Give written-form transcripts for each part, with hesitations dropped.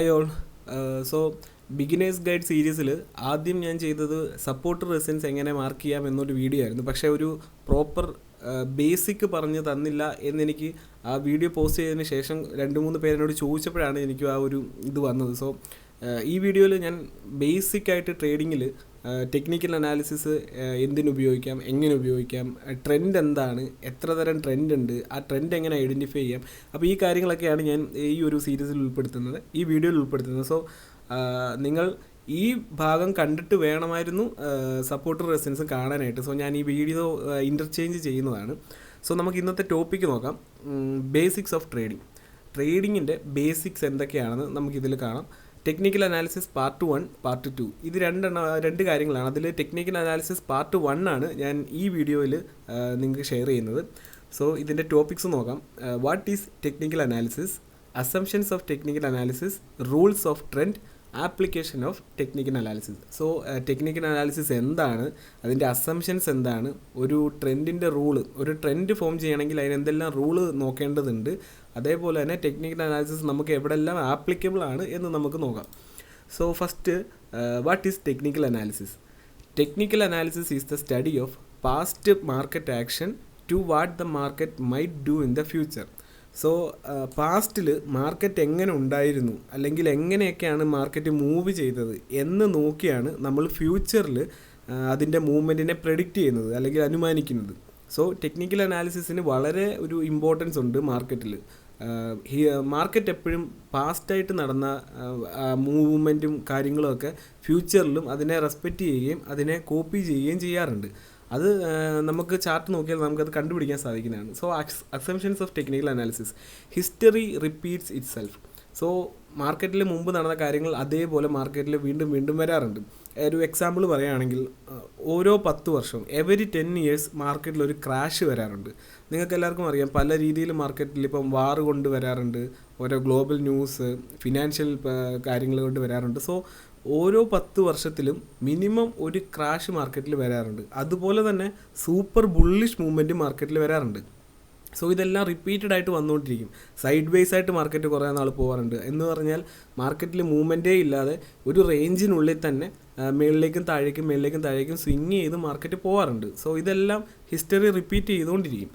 Hi all. So beginners guide സീരീസിൽ ആദ്യം ഞാൻ ചെയ്തത് സപ്പോർട്ട് റെസിസ്റ്റൻസ് എങ്ങനെ മാർക്ക് ചെയ്യാം എന്നൊരു വീഡിയോ ആയിരുന്നു. പക്ഷേ ഒരു പ്രോപ്പർ ബേസിക് പറഞ്ഞു തന്നില്ല എന്നെനിക്ക് ആ വീഡിയോ പോസ്റ്റ് ചെയ്തതിന് ശേഷം 2-3 പേരെന്നോട് ചോദിച്ചപ്പോഴാണ് എനിക്ക് ആ ഒരു ഇത് വന്നത്. സോ ഈ വീഡിയോയിൽ ഞാൻ ബേസിക്കായിട്ട് ട്രേഡിങ്ങിൽ ടെക്നിക്കൽ അനാലിസിസ് എന്തിനുപയോഗിക്കാം, എങ്ങനെ ഉപയോഗിക്കാം, ട്രെൻഡ് എന്താണ്, എത്ര തരം ട്രെൻഡ് ഉണ്ട്, ആ ട്രെൻഡ് എങ്ങനെ ഐഡൻറ്റിഫൈ ചെയ്യാം. അപ്പോൾ ഈ കാര്യങ്ങളൊക്കെയാണ് ഞാൻ ഈ ഒരു സീരീസിൽ ഉൾപ്പെടുത്തുന്നത്, ഈ വീഡിയോയിൽ ഉൾപ്പെടുത്തുന്നത്. സോ നിങ്ങൾ ഈ ഭാഗം കണ്ടിട്ട് വേണമായിരുന്നു സപ്പോർട്ട് റെസിസ്റ്റൻസ് കാണാനായിട്ട്. സോ ഞാൻ ഈ വീഡിയോ ഇൻ്റർചേഞ്ച് ചെയ്യുന്നതാണ്. സോ നമുക്ക് ഇന്നത്തെ ടോപ്പിക്ക് നോക്കാം. Basics of trading. ട്രേഡിങ്ങിൻ്റെ ബേസിക്സ് എന്തൊക്കെയാണെന്ന് നമുക്കിതിൽ കാണാം. ടെക്നിക്കൽ അനാലിസിസ് പാർട്ട് 1, പാർട്ട് 2 ഇത് രണ്ട് കാര്യങ്ങളാണ്. അതിൽ ടെക്നിക്കൽ അനാലിസിസ് പാർട്ട് 1 ആണ് ഞാൻ ഈ വീഡിയോയിൽ നിങ്ങൾക്ക് ഷെയർ ചെയ്യുന്നത്. സോ ഇതിൻ്റെ ടോപ്പിക്സ് നോക്കാം. What is technical analysis, assumptions of technical analysis, rules of trend, application of technical analysis. So technical analysis എന്താണ്, അതിൻ്റെ അസംഷൻസ് എന്താണ്, ഒരു ട്രെൻഡിൻ്റെ റൂള്, ഒരു ട്രെൻഡ് ഫോം ചെയ്യണമെങ്കിൽ അതിന് എന്തെല്ലാം റൂള് നോക്കേണ്ടതുണ്ട്, അതേപോലെ തന്നെ ടെക്നിക്കൽ അനാലിസിസ് നമുക്ക് എവിടെല്ലാം ആപ്ലിക്കബിൾ ആണ് എന്ന് നമുക്ക് നോക്കാം. So first, what is technical analysis? Technical analysis is the study of past market action to what the market might do in the future. So പാസ്റ്റിൽ മാർക്കറ്റ് എങ്ങനെ ഉണ്ടായിരുന്നു, അല്ലെങ്കിൽ എങ്ങനെയൊക്കെയാണ് മാർക്കറ്റ് മൂവ് ചെയ്തത് എന്ന് നോക്കിയാണ് നമ്മൾ ഫ്യൂച്ചറിൽ അതിൻ്റെ മൂവ്മെൻറ്റിനെ പ്രെഡിക്റ്റ് ചെയ്യുന്നത് അല്ലെങ്കിൽ അനുമാനിക്കുന്നത്. സോ ടെക്നിക്കൽ അനാലിസിസിന് വളരെ ഒരു ഇമ്പോർട്ടൻസ് ഉണ്ട് മാർക്കറ്റിൽ. മാർക്കറ്റ് എപ്പോഴും പാസ്റ്റായിട്ട് നടന്ന മൂവ്മെൻറ്റും കാര്യങ്ങളുമൊക്കെ ഫ്യൂച്ചറിലും അതിനെ റെസ്പെക്റ്റ് ചെയ്യുകയും അതിനെ കോപ്പി ചെയ്യുകയും ചെയ്യാറുണ്ട്. അത് നമുക്ക് ചാർട്ട് നോക്കിയാൽ നമുക്കത് കണ്ടുപിടിക്കാൻ സാധിക്കുന്നതാണ്. So assumptions of technical analysis: history repeats it self. So മാർക്കറ്റിൽ മുമ്പ് നടന്ന കാര്യങ്ങൾ അതേപോലെ മാർക്കറ്റിൽ വീണ്ടും വീണ്ടും വരാറുണ്ട്. ഒരു എക്സാമ്പിൾ പറയുകയാണെങ്കിൽ, ഓരോ 10 വർഷം, എവരി 10 ഇയേഴ്സ് മാർക്കറ്റിൽ ഒരു ക്രാഷ് വരാറുണ്ട്. നിങ്ങൾക്ക് എല്ലാവർക്കും അറിയാം, പല രീതിയിൽ മാർക്കറ്റിൽ ഇപ്പം വാർ കൊണ്ട് വരാറുണ്ട്, ഓരോ ഗ്ലോബൽ ന്യൂസ്, ഫിനാൻഷ്യൽ കാര്യങ്ങൾ കൊണ്ട് വരാറുണ്ട്. സോ ഓരോ 10 വർഷത്തിലും മിനിമം ഒരു ക്രാഷ് മാർക്കറ്റിൽ വരാറുണ്ട്. അതുപോലെ തന്നെ സൂപ്പർ ബുള്ളിഷ് മൂവ്മെൻറ്റ് മാർക്കറ്റിൽ വരാറുണ്ട്. സോ ഇതെല്ലാം റിപ്പീറ്റഡ് ആയിട്ട് വന്നുകൊണ്ടിരിക്കും. സൈഡ് വേസ് ആയിട്ട് മാർക്കറ്റ് കുറേ നാൾ പോകാറുണ്ട്. എന്ന് പറഞ്ഞാൽ മാർക്കറ്റിൽ മൂവ്മെൻറ്റേ ഇല്ലാതെ ഒരു റേഞ്ചിനുള്ളിൽ തന്നെ മേളിലേക്കും താഴേക്കും സ്വിങ് ചെയ്ത് മാർക്കറ്റ് പോകാറുണ്ട്. സോ ഇതെല്ലാം ഹിസ്റ്ററി റിപ്പീറ്റ് ചെയ്തുകൊണ്ടിരിക്കും.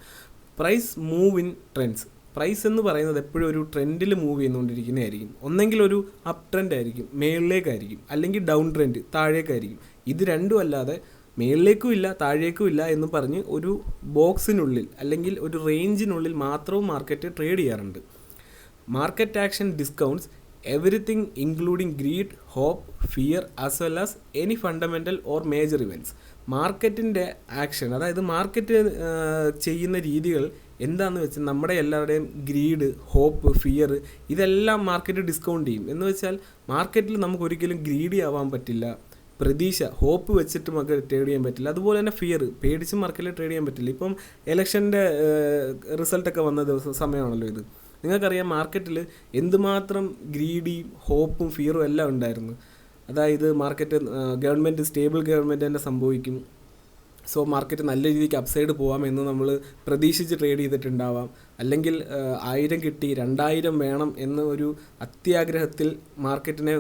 Price move in trends. Price എന്ന് പറയുന്നത് എപ്പോഴും ഒരു ട്രെൻഡിൽ മൂവ് ചെയ്തുകൊണ്ടിരിക്കുന്നതായിരിക്കും. ഒന്നെങ്കിൽ ഒരു അപ്പ് ട്രെൻഡ് ആയിരിക്കും, മേളിലേക്കായിരിക്കും, അല്ലെങ്കിൽ ഡൗൺ ട്രെൻഡ്, താഴേക്കായിരിക്കും. ഇത് രണ്ടും അല്ലാതെ മേളിലേക്കും ഇല്ല താഴേക്കും ഇല്ല എന്ന് പറഞ്ഞ് ഒരു ബോക്സിനുള്ളിൽ അല്ലെങ്കിൽ ഒരു റേഞ്ചിനുള്ളിൽ മാത്രവും മാർക്കറ്റ് ട്രേഡ് ചെയ്യാറുണ്ട്. Market action discounts everything including greed, hope, fear as well as any fundamental or major events. മാർക്കറ്റിൻ്റെ ആക്ഷൻ, അതായത് മാർക്കറ്റ് ചെയ്യുന്ന രീതികൾ എന്താണെന്ന് വെച്ചാൽ നമ്മുടെ എല്ലാവരുടെയും ഗ്രീഡ്, ഹോപ്പ്, ഫിയർ ഇതെല്ലാം മാർക്കറ്റ് ഡിസ്കൗണ്ട് ചെയ്യും. എന്ന് വെച്ചാൽ മാർക്കറ്റിൽ നമുക്കൊരിക്കലും ഗ്രീഡി ആവാൻ പറ്റില്ല, പ്രതീക്ഷ, ഹോപ്പ് വെച്ചിട്ട് നമുക്ക് ട്രേഡ് ചെയ്യാൻ പറ്റില്ല. അതുപോലെ തന്നെ ഫിയർ, പേടിച്ച് മാർക്കറ്റിൽ ട്രേഡ് ചെയ്യാൻ പറ്റില്ല. ഇപ്പം ഇലക്ഷൻ്റെ റിസൾട്ടൊക്കെ വന്ന സമയമാണല്ലോ ഇത്. നിങ്ങൾക്കറിയാം മാർക്കറ്റിൽ എന്തുമാത്രം ഗ്രീഡിയും ഹോപ്പും ഫിയറും എല്ലാം ഉണ്ടായിരുന്നു. അതായത് മാർക്കറ്റ് സ്റ്റേബിൾ ഗവൺമെൻറ് തന്നെ സംഭവിക്കും. സോ മാർക്കറ്റ് നല്ല രീതിക്ക് അപ്സൈഡ് പോകാമെന്ന് നമ്മൾ പ്രതീക്ഷിച്ച് ട്രേഡ് ചെയ്തിട്ടുണ്ടാവാം. അല്ലെങ്കിൽ 1000 കിട്ടി 2000 വേണം എന്ന ഒരു അത്യാഗ്രഹത്തിൽ മാർക്കറ്റിനെ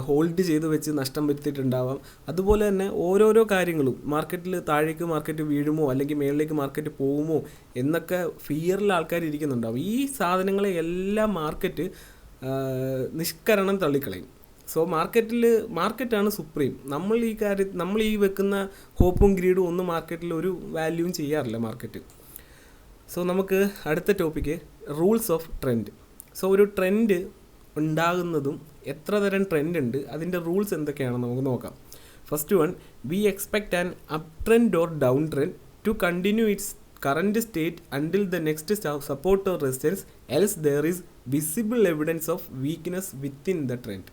ഹോൾഡ് ചെയ്ത് വെച്ച് നഷ്ടം വരുത്തിയിട്ടുണ്ടാവാം. അതുപോലെ തന്നെ ഓരോരോ കാര്യങ്ങളും മാർക്കറ്റിൽ താഴേക്ക് മാർക്കറ്റ് വീഴുമോ അല്ലെങ്കിൽ മേളിലേക്ക് മാർക്കറ്റ് പോകുമോ എന്നൊക്കെ ഫിയറിൽ ആൾക്കാർ ഇരിക്കുന്നുണ്ടാവും. ഈ സാധനങ്ങളെ എല്ലാം മാർക്കറ്റ് നിഷ്കരണം തള്ളിക്കളയും. സോ മാർക്കറ്റാണ് സുപ്രീം. നമ്മൾ ഈ വെക്കുന്ന ഹോപ്പും ഗ്രീഡും ഒന്നും മാർക്കറ്റിൽ ഒരു വാല്യൂവും ചെയ്യാറില്ല മാർക്കറ്റ്. സോ നമുക്ക് അടുത്ത topic, rules of trend. So ഒരു ട്രെൻഡ് ഉണ്ടാകുന്നതും എത്ര തരം ട്രെൻഡ് ഉണ്ട്, അതിൻ്റെ റൂൾസ് എന്തൊക്കെയാണെന്ന് നമുക്ക് നോക്കാം. First one, we expect an up trend or down trend to continue its current state until the next support or resistance, else there is visible evidence of weakness within the trend.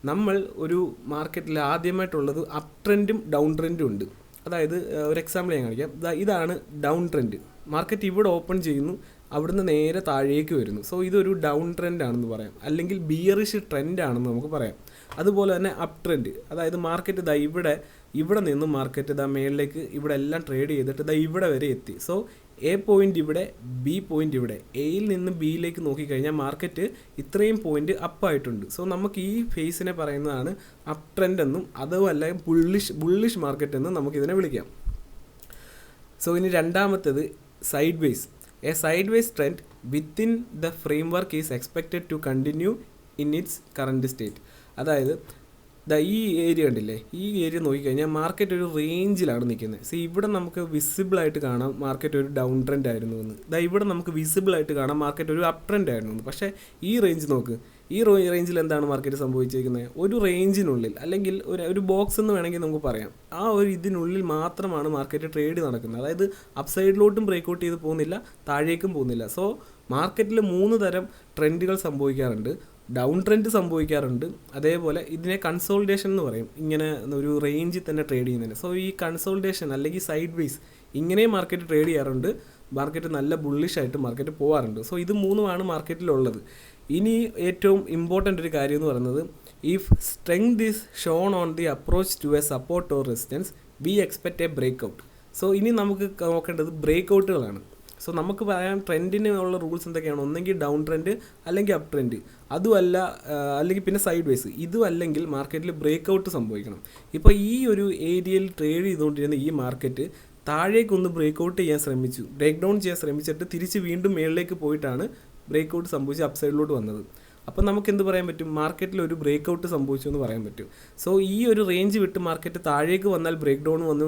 നമ്മൾ ഒരു മാർക്കറ്റിൽ ആദ്യമായിട്ടുള്ളത് up ട്രെൻഡും down ട്രെൻഡും ഉണ്ട്. അതായത് ഒരു example ഞാൻ കാണിക്കാം. ഇതാണ് down trend. Market ഇവിടെ ഓപ്പൺ ചെയ്യുന്നു, അവിടുന്ന് നേരെ താഴേക്ക് വരുന്നു. സോ ഇതൊരു ഡൗൺ ട്രെൻഡ് ആണെന്ന് പറയാം, അല്ലെങ്കിൽ ബിയറിഷ് ട്രെൻഡ് ആണെന്ന് നമുക്ക് പറയാം. അതുപോലെ തന്നെ അപ്പ് ട്രെൻഡ്, അതായത് മാർക്കറ്റ് ഇവിടെ നിന്നും മാർക്കറ്റ് മേളിലേക്ക് ഇവിടെ എല്ലാം ട്രേഡ് ചെയ്തിട്ട് ഇവിടെ വരെ എത്തി. സോ എ പോയിൻ്റ് ഇവിടെ, ബി പോയിൻ്റ് ഇവിടെ. എയിൽ നിന്ന് ബിയിലേക്ക് നോക്കിക്കഴിഞ്ഞാൽ മാർക്കറ്റ് ഇത്രയും പോയിൻ്റ് അപ്പായിട്ടുണ്ട്. സോ നമുക്ക് ഈ ഫേസിനെ പറയുന്നതാണ് അപ് ട്രെൻഡ് എന്നും അതുമല്ല ബുള്ളിഷ് മാർക്കറ്റ് എന്നും നമുക്കിതിനെ വിളിക്കാം. സോ ഇനി രണ്ടാമത്തേത് sideways. A sideways trend within the framework is expected to continue in its current state. അതായത് ഈ ഏരിയ ഉണ്ടല്ലേ, ഈ ഏരിയ നോക്കിക്കഴിഞ്ഞാൽ മാർക്കറ്റ് ഒരു റേഞ്ചിലാണ് നിൽക്കുന്നത്. സോ ഇവിടെ നമുക്ക് വിസിബിളായിട്ട് കാണാം മാർക്കറ്റ് ഒരു ഡൗൺ ട്രെൻഡ് ആയിരുന്നു എന്ന്. ഇവിടെ നമുക്ക് വിസിബിളായിട്ട് കാണാം മാർക്കറ്റ് ഒരു അപ്പ് ട്രെൻഡ് ആയിരുന്നു എന്ന്. പക്ഷേ ഈ റേഞ്ച് നോക്ക്, ഈ റേഞ്ചിൽ എന്താണ് മാർക്കറ്റ് സംഭവിച്ചിരിക്കുന്നത്? ഒരു റേഞ്ചിനുള്ളിൽ അല്ലെങ്കിൽ ഒരു ബോക്സ് എന്ന് വേണമെങ്കിൽ നമുക്ക് പറയാം. ആ ഒരു ഇതിനുള്ളിൽ മാത്രമാണ് മാർക്കറ്റ് ട്രേഡ് നടക്കുന്നത്. അതായത് അപ്പ് സൈഡിലോട്ടും ബ്രേക്ക്ഔട്ട് ചെയ്ത് പോകുന്നില്ല, താഴേക്കും പോകുന്നില്ല. സോ മാർക്കറ്റിൽ 3 തരം ട്രെൻഡുകൾ സംഭവിക്കാറുണ്ട്. ഡൗൺ ട്രെൻഡ് സംഭവിക്കാറുണ്ട്, അതേപോലെ ഇതിനെ കൺസോൾട്ടേഷൻ എന്ന് പറയും, ഇങ്ങനെ ഒരു റേഞ്ചിൽ തന്നെ ട്രേഡ് ചെയ്യുന്നതിന്. സോ ഈ കൺസോൾട്ടേഷൻ അല്ലെങ്കിൽ സൈഡ് വേസ് ഇങ്ങനെ മാർക്കറ്റ് ട്രേഡ് ചെയ്യാറുണ്ട്. മാർക്കറ്റ് നല്ല ബുള്ളിഷായിട്ട് മാർക്കറ്റ് പോകാറുണ്ട്. സോ ഇത് 3 മാർക്കറ്റിലുള്ളത്. ഇനി ഏറ്റവും ഇമ്പോർട്ടൻ്റ് ഒരു കാര്യം എന്ന് പറയുന്നത്, if strength is shown on the approach to a support or resistance we expect a breakout. So ഇനി നമുക്ക് നോക്കേണ്ടത് ബ്രേക്ക്ഔട്ടുകളാണ്. സോ നമുക്ക് പറയാം ട്രെൻഡിന് ഉള്ള റൂൾസ് എന്തൊക്കെയാണ്? ഒന്നെങ്കിൽ ഡൗൺ ട്രെൻഡ്, അല്ലെങ്കിൽ അപ്പ് ട്രെൻഡ്, അതുമല്ല അല്ലെങ്കിൽ പിന്നെ സൈഡ് വേസ്. ഇതും അല്ലെങ്കിൽ മാർക്കറ്റിൽ ബ്രേക്ക്ഔട്ട് സംഭവിക്കണം. ഇപ്പോൾ ഈ ഒരു ഏരിയയിൽ ട്രേഡ് ചെയ്തുകൊണ്ടിരുന്ന ഈ മാർക്കറ്റ് താഴേക്കൊന്ന് ബ്രേക്ക്ഔട്ട് ചെയ്യാൻ ശ്രമിച്ചു, ബ്രേക്ക് ഡൗൺ ചെയ്യാൻ ശ്രമിച്ചിട്ട് തിരിച്ച് വീണ്ടും മേളിലേക്ക് പോയിട്ടാണ് ബ്രേക്ക്ഔട്ട് സംഭവിച്ച് അപ്പ് സൈഡിലോട്ട് വന്നത്. അപ്പം നമുക്ക് എന്ത് പറയാൻ പറ്റും? മാർക്കറ്റിൽ ഒരു ബ്രേക്ക്ഔട്ട് സംഭവിച്ചു എന്ന് പറയാൻ പറ്റും. സോ ഈ ഒരു റേഞ്ച് വിട്ട് മാർക്കറ്റ് താഴേക്ക് വന്നാൽ ബ്രേക്ക് ഡൗൺ വന്ന്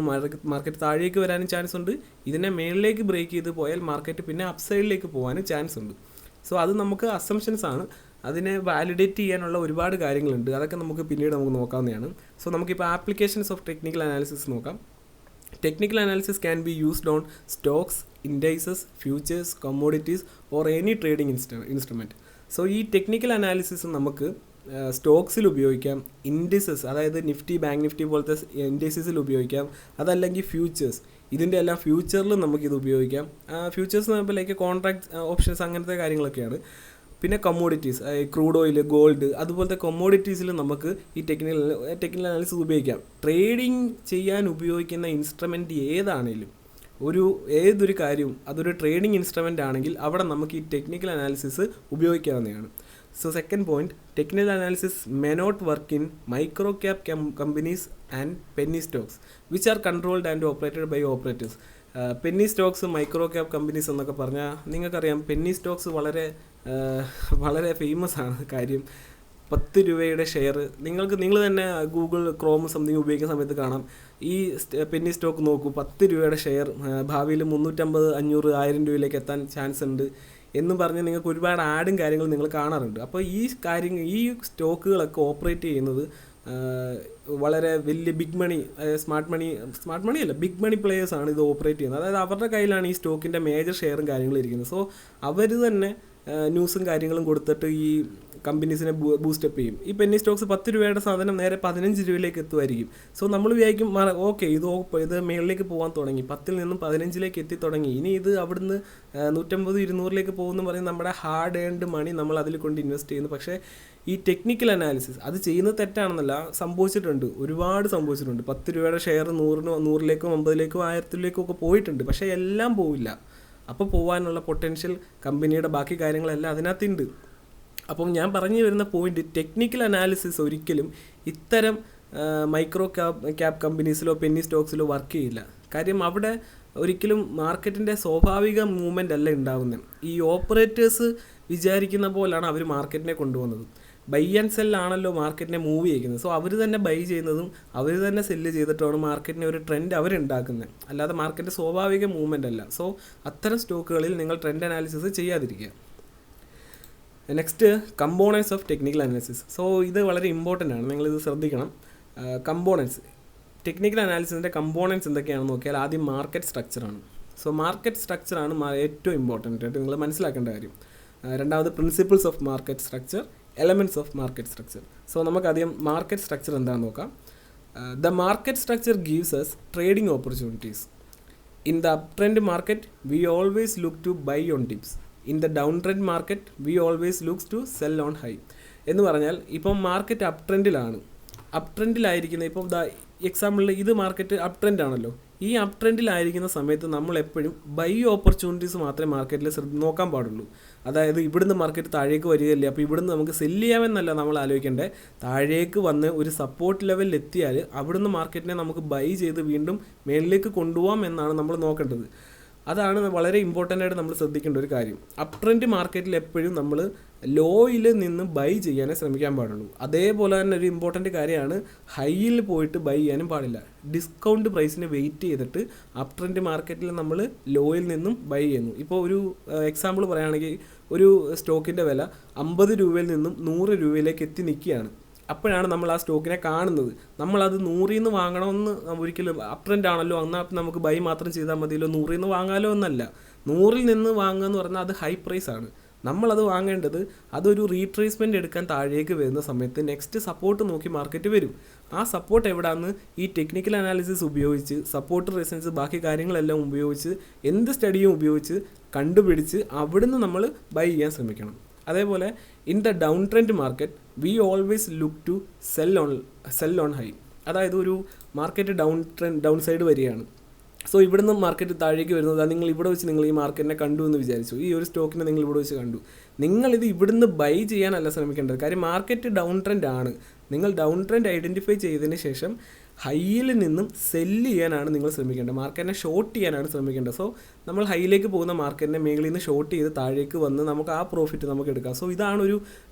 മാർക്കറ്റ് താഴേക്ക് വരാനും ചാൻസ് ഉണ്ട്. ഇതിനെ മേളിലേക്ക് ബ്രേക്ക് ചെയ്ത് പോയാൽ മാർക്കറ്റ് പിന്നെ അപ്പ് സൈഡിലേക്ക് പോകാനും ചാൻസ് ഉണ്ട്. സോ അത് നമുക്ക് അസംഷൻസ് ആണ്. അതിനെ വാലിഡേറ്റ് ചെയ്യാനുള്ള ഒരുപാട് കാര്യങ്ങളുണ്ട്. അതൊക്കെ നമുക്ക് പിന്നീട് നമുക്ക് നോക്കാവുന്നതാണ്. സോ നമുക്കിപ്പോൾ ആപ്ലിക്കേഷൻസ് ഓഫ് ടെക്നിക്കൽ അനാലിസിസ് നോക്കാം. Technical analysis can be used on stocks, indices, futures, commodities or any trading instrument. So ഈ ടെക്നിക്കൽ അനാലിസിസ് നമുക്ക് സ്റ്റോക്സിൽ ഉപയോഗിക്കാം, ഇൻഡിസസ് അതായത് നിഫ്റ്റി, ബാങ്ക് നിഫ്റ്റി പോലത്തെ ഇൻഡിസസിൽ ഉപയോഗിക്കാം, അതല്ലെങ്കിൽ ഫ്യൂച്ചേഴ്സ്, ഇതിൻ്റെ എല്ലാം ഫ്യൂച്ചറിലും നമുക്കിത് ഉപയോഗിക്കാം. ഫ്യൂച്ചേഴ്സ് എന്ന് പറയുമ്പോൾ ലൈക്ക് കോൺട്രാക്ട് ഓപ്ഷൻസ് അങ്ങനത്തെ കാര്യങ്ങളൊക്കെയാണ്. പിന്നെ കമ്മോഡിറ്റീസ്, ക്രൂഡ് ഓയിൽ, ഗോൾഡ്, അതുപോലത്തെ കമ്മോഡിറ്റീസിൽ നമുക്ക് ഈ ടെക്നിക്കൽ അനാലിസിസ് ഉപയോഗിക്കാം. ട്രേഡിങ് ചെയ്യാൻ ഉപയോഗിക്കുന്ന ഇൻസ്ട്രുമെൻറ്റ് ഏതൊരു കാര്യവും അതൊരു ട്രേഡിംഗ് ഇൻസ്ട്രുമെൻ്റ് ആണെങ്കിൽ അവിടെ നമുക്ക് ഈ ടെക്നിക്കൽ അനാലിസിസ് ഉപയോഗിക്കാവുന്നതാണ്. So second point, technical analysis may not work in micro cap companies and penny stocks which are controlled and operated by operators. Penny stocks, micro cap companies എന്നൊക്കെ പറഞ്ഞാൽ നിങ്ങൾക്കറിയാം, Penny Stokes വളരെ famous ആണ്. കാര്യം 10 രൂപയുടെ share നിങ്ങൾ തന്നെ Google Chrome something ഉപയോഗിക്കുന്ന സമയത്ത് കാണാം. ഈ പെന്നി സ്റ്റോക്ക് നോക്കൂ, 10 രൂപയുടെ ഷെയർ ഭാവിയിൽ 350, 500, 1000 രൂപയിലേക്ക് എത്താൻ ചാൻസ് ഉണ്ട് എന്ന് പറഞ്ഞ് നിങ്ങൾക്ക് ഒരുപാട് ആഡും കാര്യങ്ങളും നിങ്ങൾ കാണാറുണ്ട്. അപ്പോൾ ഈ സ്റ്റോക്കുകളൊക്കെ ഓപ്പറേറ്റ് ചെയ്യുന്നത് വളരെ വലിയ ബിഗ് മണി അല്ല, ബിഗ് മണി പ്ലേയേഴ്സാണ് ഇത് ഓപ്പറേറ്റ് ചെയ്യുന്നത്. അതായത് അവരുടെ കയ്യിലാണ് ഈ സ്റ്റോക്കിൻ്റെ മേജർ ഷെയറും കാര്യങ്ങളും ഇരിക്കുന്നത്. സോ അവർ തന്നെ ന്യൂസും കാര്യങ്ങളും കൊടുത്തിട്ട് ഈ കമ്പനീസിനെ ബൂസ്റ്റപ്പ് ചെയ്യും. ഈ പെന്നി സ്റ്റോക്സ് 10 രൂപയുടെ സാധനം നേരെ 15 രൂപയിലേക്ക് എത്തുമായിരിക്കും. സോ നമ്മൾ വിചാരിക്കും ഓക്കെ ഇത് മേളിലേക്ക് പോകാൻ തുടങ്ങി, 10 നിന്നും 15 എത്തി തുടങ്ങി, ഇനി ഇത് അവിടുന്ന് 150, 200 പോകുമെന്ന് പറഞ്ഞ് നമ്മുടെ ഹാർഡ് ഏൺഡ് മണി നമ്മൾ അതിൽ കൊണ്ട് ഇൻവെസ്റ്റ് ചെയ്യുന്നു. പക്ഷേ ഈ ടെക്നിക്കൽ അനാലിസിസ് അത് ചെയ്യുന്നത് തെറ്റാണെന്നല്ല, ഒരുപാട് സംഭവിച്ചിട്ടുണ്ട്. 10 രൂപയുടെ ഷെയർ 100ലേക്കും 50ലേക്കും 1000ലേക്കും ഒക്കെ പോയിട്ടുണ്ട്. പക്ഷേ എല്ലാം പോവില്ല. അപ്പോൾ പോകാനുള്ള പൊട്ടൻഷ്യൽ കമ്പനിയുടെ ബാക്കി കാര്യങ്ങളെല്ലാം അതിനകത്തുണ്ട്. അപ്പം ഞാൻ പറഞ്ഞു വരുന്ന പോയിന്റ്, ടെക്നിക്കൽ അനാലിസിസ് ഒരിക്കലും ഇത്തരം മൈക്രോ ക്യാപ് കമ്പനീസിലോ പെന്നി സ്റ്റോക്സിലോ വർക്ക് ചെയ്യില്ല. കാര്യം അവിടെ ഒരിക്കലും മാർക്കറ്റിൻ്റെ സ്വാഭാവിക മൂവ്മെൻ്റ് അല്ല ഉണ്ടാകുന്നത്. ഈ ഓപ്പറേറ്റേഴ്സ് വിചാരിക്കുന്ന പോലാണ് അവർ മാർക്കറ്റിനെ കൊണ്ടുപോകുന്നത്. ബൈ ആൻഡ് സെല്ലാണല്ലോ മാർക്കറ്റിനെ മൂവ് ചെയ്യുന്നത്. സോ അവർ തന്നെ ബൈ ചെയ്യുന്നതും അവർ തന്നെ സെല്ല് ചെയ്തിട്ടാണ് മാർക്കറ്റിനെ ഒരു ട്രെൻഡ് അവരുണ്ടാക്കുന്നത്, അല്ലാതെ മാർക്കറ്റ് സ്വാഭാവിക മൂവ്മെൻ്റ് അല്ല. സോ അത്തരം സ്റ്റോക്കുകളിൽ നിങ്ങൾ ട്രെൻഡ് അനാലിസിസ് ചെയ്യാതിരിക്കുക. Next, components of technical analysis. So ഇത് വളരെ ഇമ്പോർട്ടൻ്റ് ആണ്, നിങ്ങളിത് ശ്രദ്ധിക്കണം. കമ്പോണൻസ്, ടെക്നിക്കൽ അനാലിസിസിൻ്റെ കമ്പോണൻസ് എന്തൊക്കെയാണെന്ന് നോക്കിയാൽ ആദ്യം മാർക്കറ്റ് സ്ട്രക്ചറാണ്. സോ മാർക്കറ്റ് സ്ട്രക്ചറാണ് ഏറ്റവും ഇമ്പോർട്ടൻ്റ് ആയിട്ട് നിങ്ങൾ മനസ്സിലാക്കേണ്ട കാര്യം. രണ്ടാമത് principles of market structure, elements of market structure. So നമുക്കാദ്യം മാർക്കറ്റ് സ്ട്രക്ചർ എന്താണെന്ന് നോക്കാം. The market structure gives us trading opportunities. In the uptrend market, we always look to buy on dips. In the downtrend market, we always look to sell on high. എന്ന് പറഞ്ഞാൽ ഇപ്പം market up ട്രെൻഡിലായിരിക്കുന്നത്. ഇപ്പം എക്സാമ്പിളിൽ ഇത് market up trend ആണല്ലോ, ഈ up ട്രെൻഡിലായിരിക്കുന്ന സമയത്ത് നമ്മൾ എപ്പോഴും ബൈ ഓപ്പർച്യൂണിറ്റീസ് മാത്രമേ മാർക്കറ്റിൽ നോക്കാൻ പാടുള്ളൂ. അതായത് ഇവിടുന്ന് മാർക്കറ്റ് താഴേക്ക് വരികയല്ലേ, അപ്പോൾ ഇവിടുന്ന് നമുക്ക് സെല്ല് ചെയ്യാമെന്നല്ല നമ്മൾ ആലോചിക്കേണ്ടത്. താഴേക്ക് വന്ന് ഒരു സപ്പോർട്ട് ലെവലിൽ എത്തിയാൽ അവിടുന്ന് മാർക്കറ്റിനെ നമുക്ക് ബൈ ചെയ്ത് വീണ്ടും മേളിലേക്ക് കൊണ്ടുപോകാം എന്നാണ് നമ്മൾ നോക്കേണ്ടത്. അതാണ് വളരെ ഇമ്പോർട്ടൻ്റ് ആയിട്ട് നമ്മൾ ശ്രദ്ധിക്കേണ്ട ഒരു കാര്യം. അപ് ട്രെൻഡ് മാർക്കറ്റിൽ എപ്പോഴും നമ്മൾ ലോയിൽ നിന്ന് ബൈ ചെയ്യാനേ ശ്രമിക്കാൻ പാടുള്ളൂ. അതേപോലെ തന്നെ ഒരു ഇമ്പോർട്ടൻ്റ് കാര്യമാണ്, ഹൈയിൽ പോയിട്ട് ബൈ ചെയ്യാനും പാടില്ല. ഡിസ്കൗണ്ട് പ്രൈസിന് വെയിറ്റ് ചെയ്തിട്ട് അപ് ട്രെൻഡ് മാർക്കറ്റിൽ നമ്മൾ ലോയിൽ നിന്നും ബൈ ചെയ്യുന്നു. ഇപ്പോൾ ഒരു എക്സാമ്പിൾ പറയുകയാണെങ്കിൽ, ഒരു സ്റ്റോക്കിൻ്റെ വില 50 രൂപയിൽ നിന്നും 100 രൂപയിലേക്ക് എത്തി നിൽക്കുകയാണ്. അപ്പോഴാണ് നമ്മൾ ആ സ്റ്റോക്കിനെ കാണുന്നത്. നമ്മളത് 100 നിന്ന് വാങ്ങണമെന്ന് ഒരിക്കലും, അപ് ട്രെൻഡ് ആണല്ലോ എന്നാൽ നമുക്ക് ബൈ മാത്രം ചെയ്താൽ മതിയല്ലോ, 100 നിന്ന് വാങ്ങാലോ എന്നല്ല. 100 നിന്ന് വാങ്ങുക എന്ന് പറഞ്ഞാൽ അത് ഹൈ പ്രൈസ് ആണ്. നമ്മളത് വാങ്ങേണ്ടത് അതൊരു റീട്രേസ്മെൻറ്റ് എടുക്കാൻ താഴേക്ക് വരുന്ന സമയത്ത് നെക്സ്റ്റ് സപ്പോർട്ട് നോക്കി മാർക്കറ്റ് വരും. ആ സപ്പോർട്ട് എവിടെയാണെന്ന് ഈ ടെക്നിക്കൽ അനാലിസിസ് ഉപയോഗിച്ച്, സപ്പോർട്ട് റെസിസ്റ്റൻസ് ബാക്കി കാര്യങ്ങളെല്ലാം ഉപയോഗിച്ച്, എന്ത് സ്റ്റഡിയും ഉപയോഗിച്ച് കണ്ടുപിടിച്ച് അവിടുന്ന് നമ്മൾ ബൈ ചെയ്യാൻ ശ്രമിക്കണം. അതേപോലെ in the down trend market we always look to sell on high. അതായത് ഒരു മാർക്കറ്റ് ഡൗൺ സൈഡ് വരികയാണ്. സോ ഇവിടുന്ന് മാർക്കറ്റ് താഴേക്ക് വരുന്നത്, നിങ്ങൾ ഇവിടെ വെച്ച് നിങ്ങൾ ഈ മാർക്കറ്റിനെ കണ്ടു എന്ന് വിചാരിച്ചു, ഈ ഒരു സ്റ്റോക്കിനെ നിങ്ങൾ ഇവിടെ വെച്ച് കണ്ടു. നിങ്ങളിത് ഇവിടുന്ന് ബൈ ചെയ്യാനല്ല ശ്രമിക്കേണ്ടത്. കാര്യം മാർക്കറ്റ് ഡൗൺ ട്രെൻഡ് ആണ്. നിങ്ങൾ ഡൗൺ ട്രെൻഡ് ഐഡൻറ്റിഫൈ ചെയ്തതിന് ശേഷം ഹൈയിൽ നിന്നും സെല്ല് ചെയ്യാനാണ് നിങ്ങൾ ശ്രമിക്കേണ്ടത്. മാർക്കറ്റിനെ ഷോർട്ട് ചെയ്യാനാണ് ശ്രമിക്കേണ്ടത്. സോ നമ്മൾ ഹൈയിലേക്ക് പോകുന്ന മാർക്കറ്റിനെ മേളിൽ നിന്ന് ഷോർട്ട് ചെയ്ത് താഴേക്ക് വന്ന് നമുക്ക് ആ പ്രോഫിറ്റ് നമുക്ക് എടുക്കാം. സോ ഇതാണ് ഒരു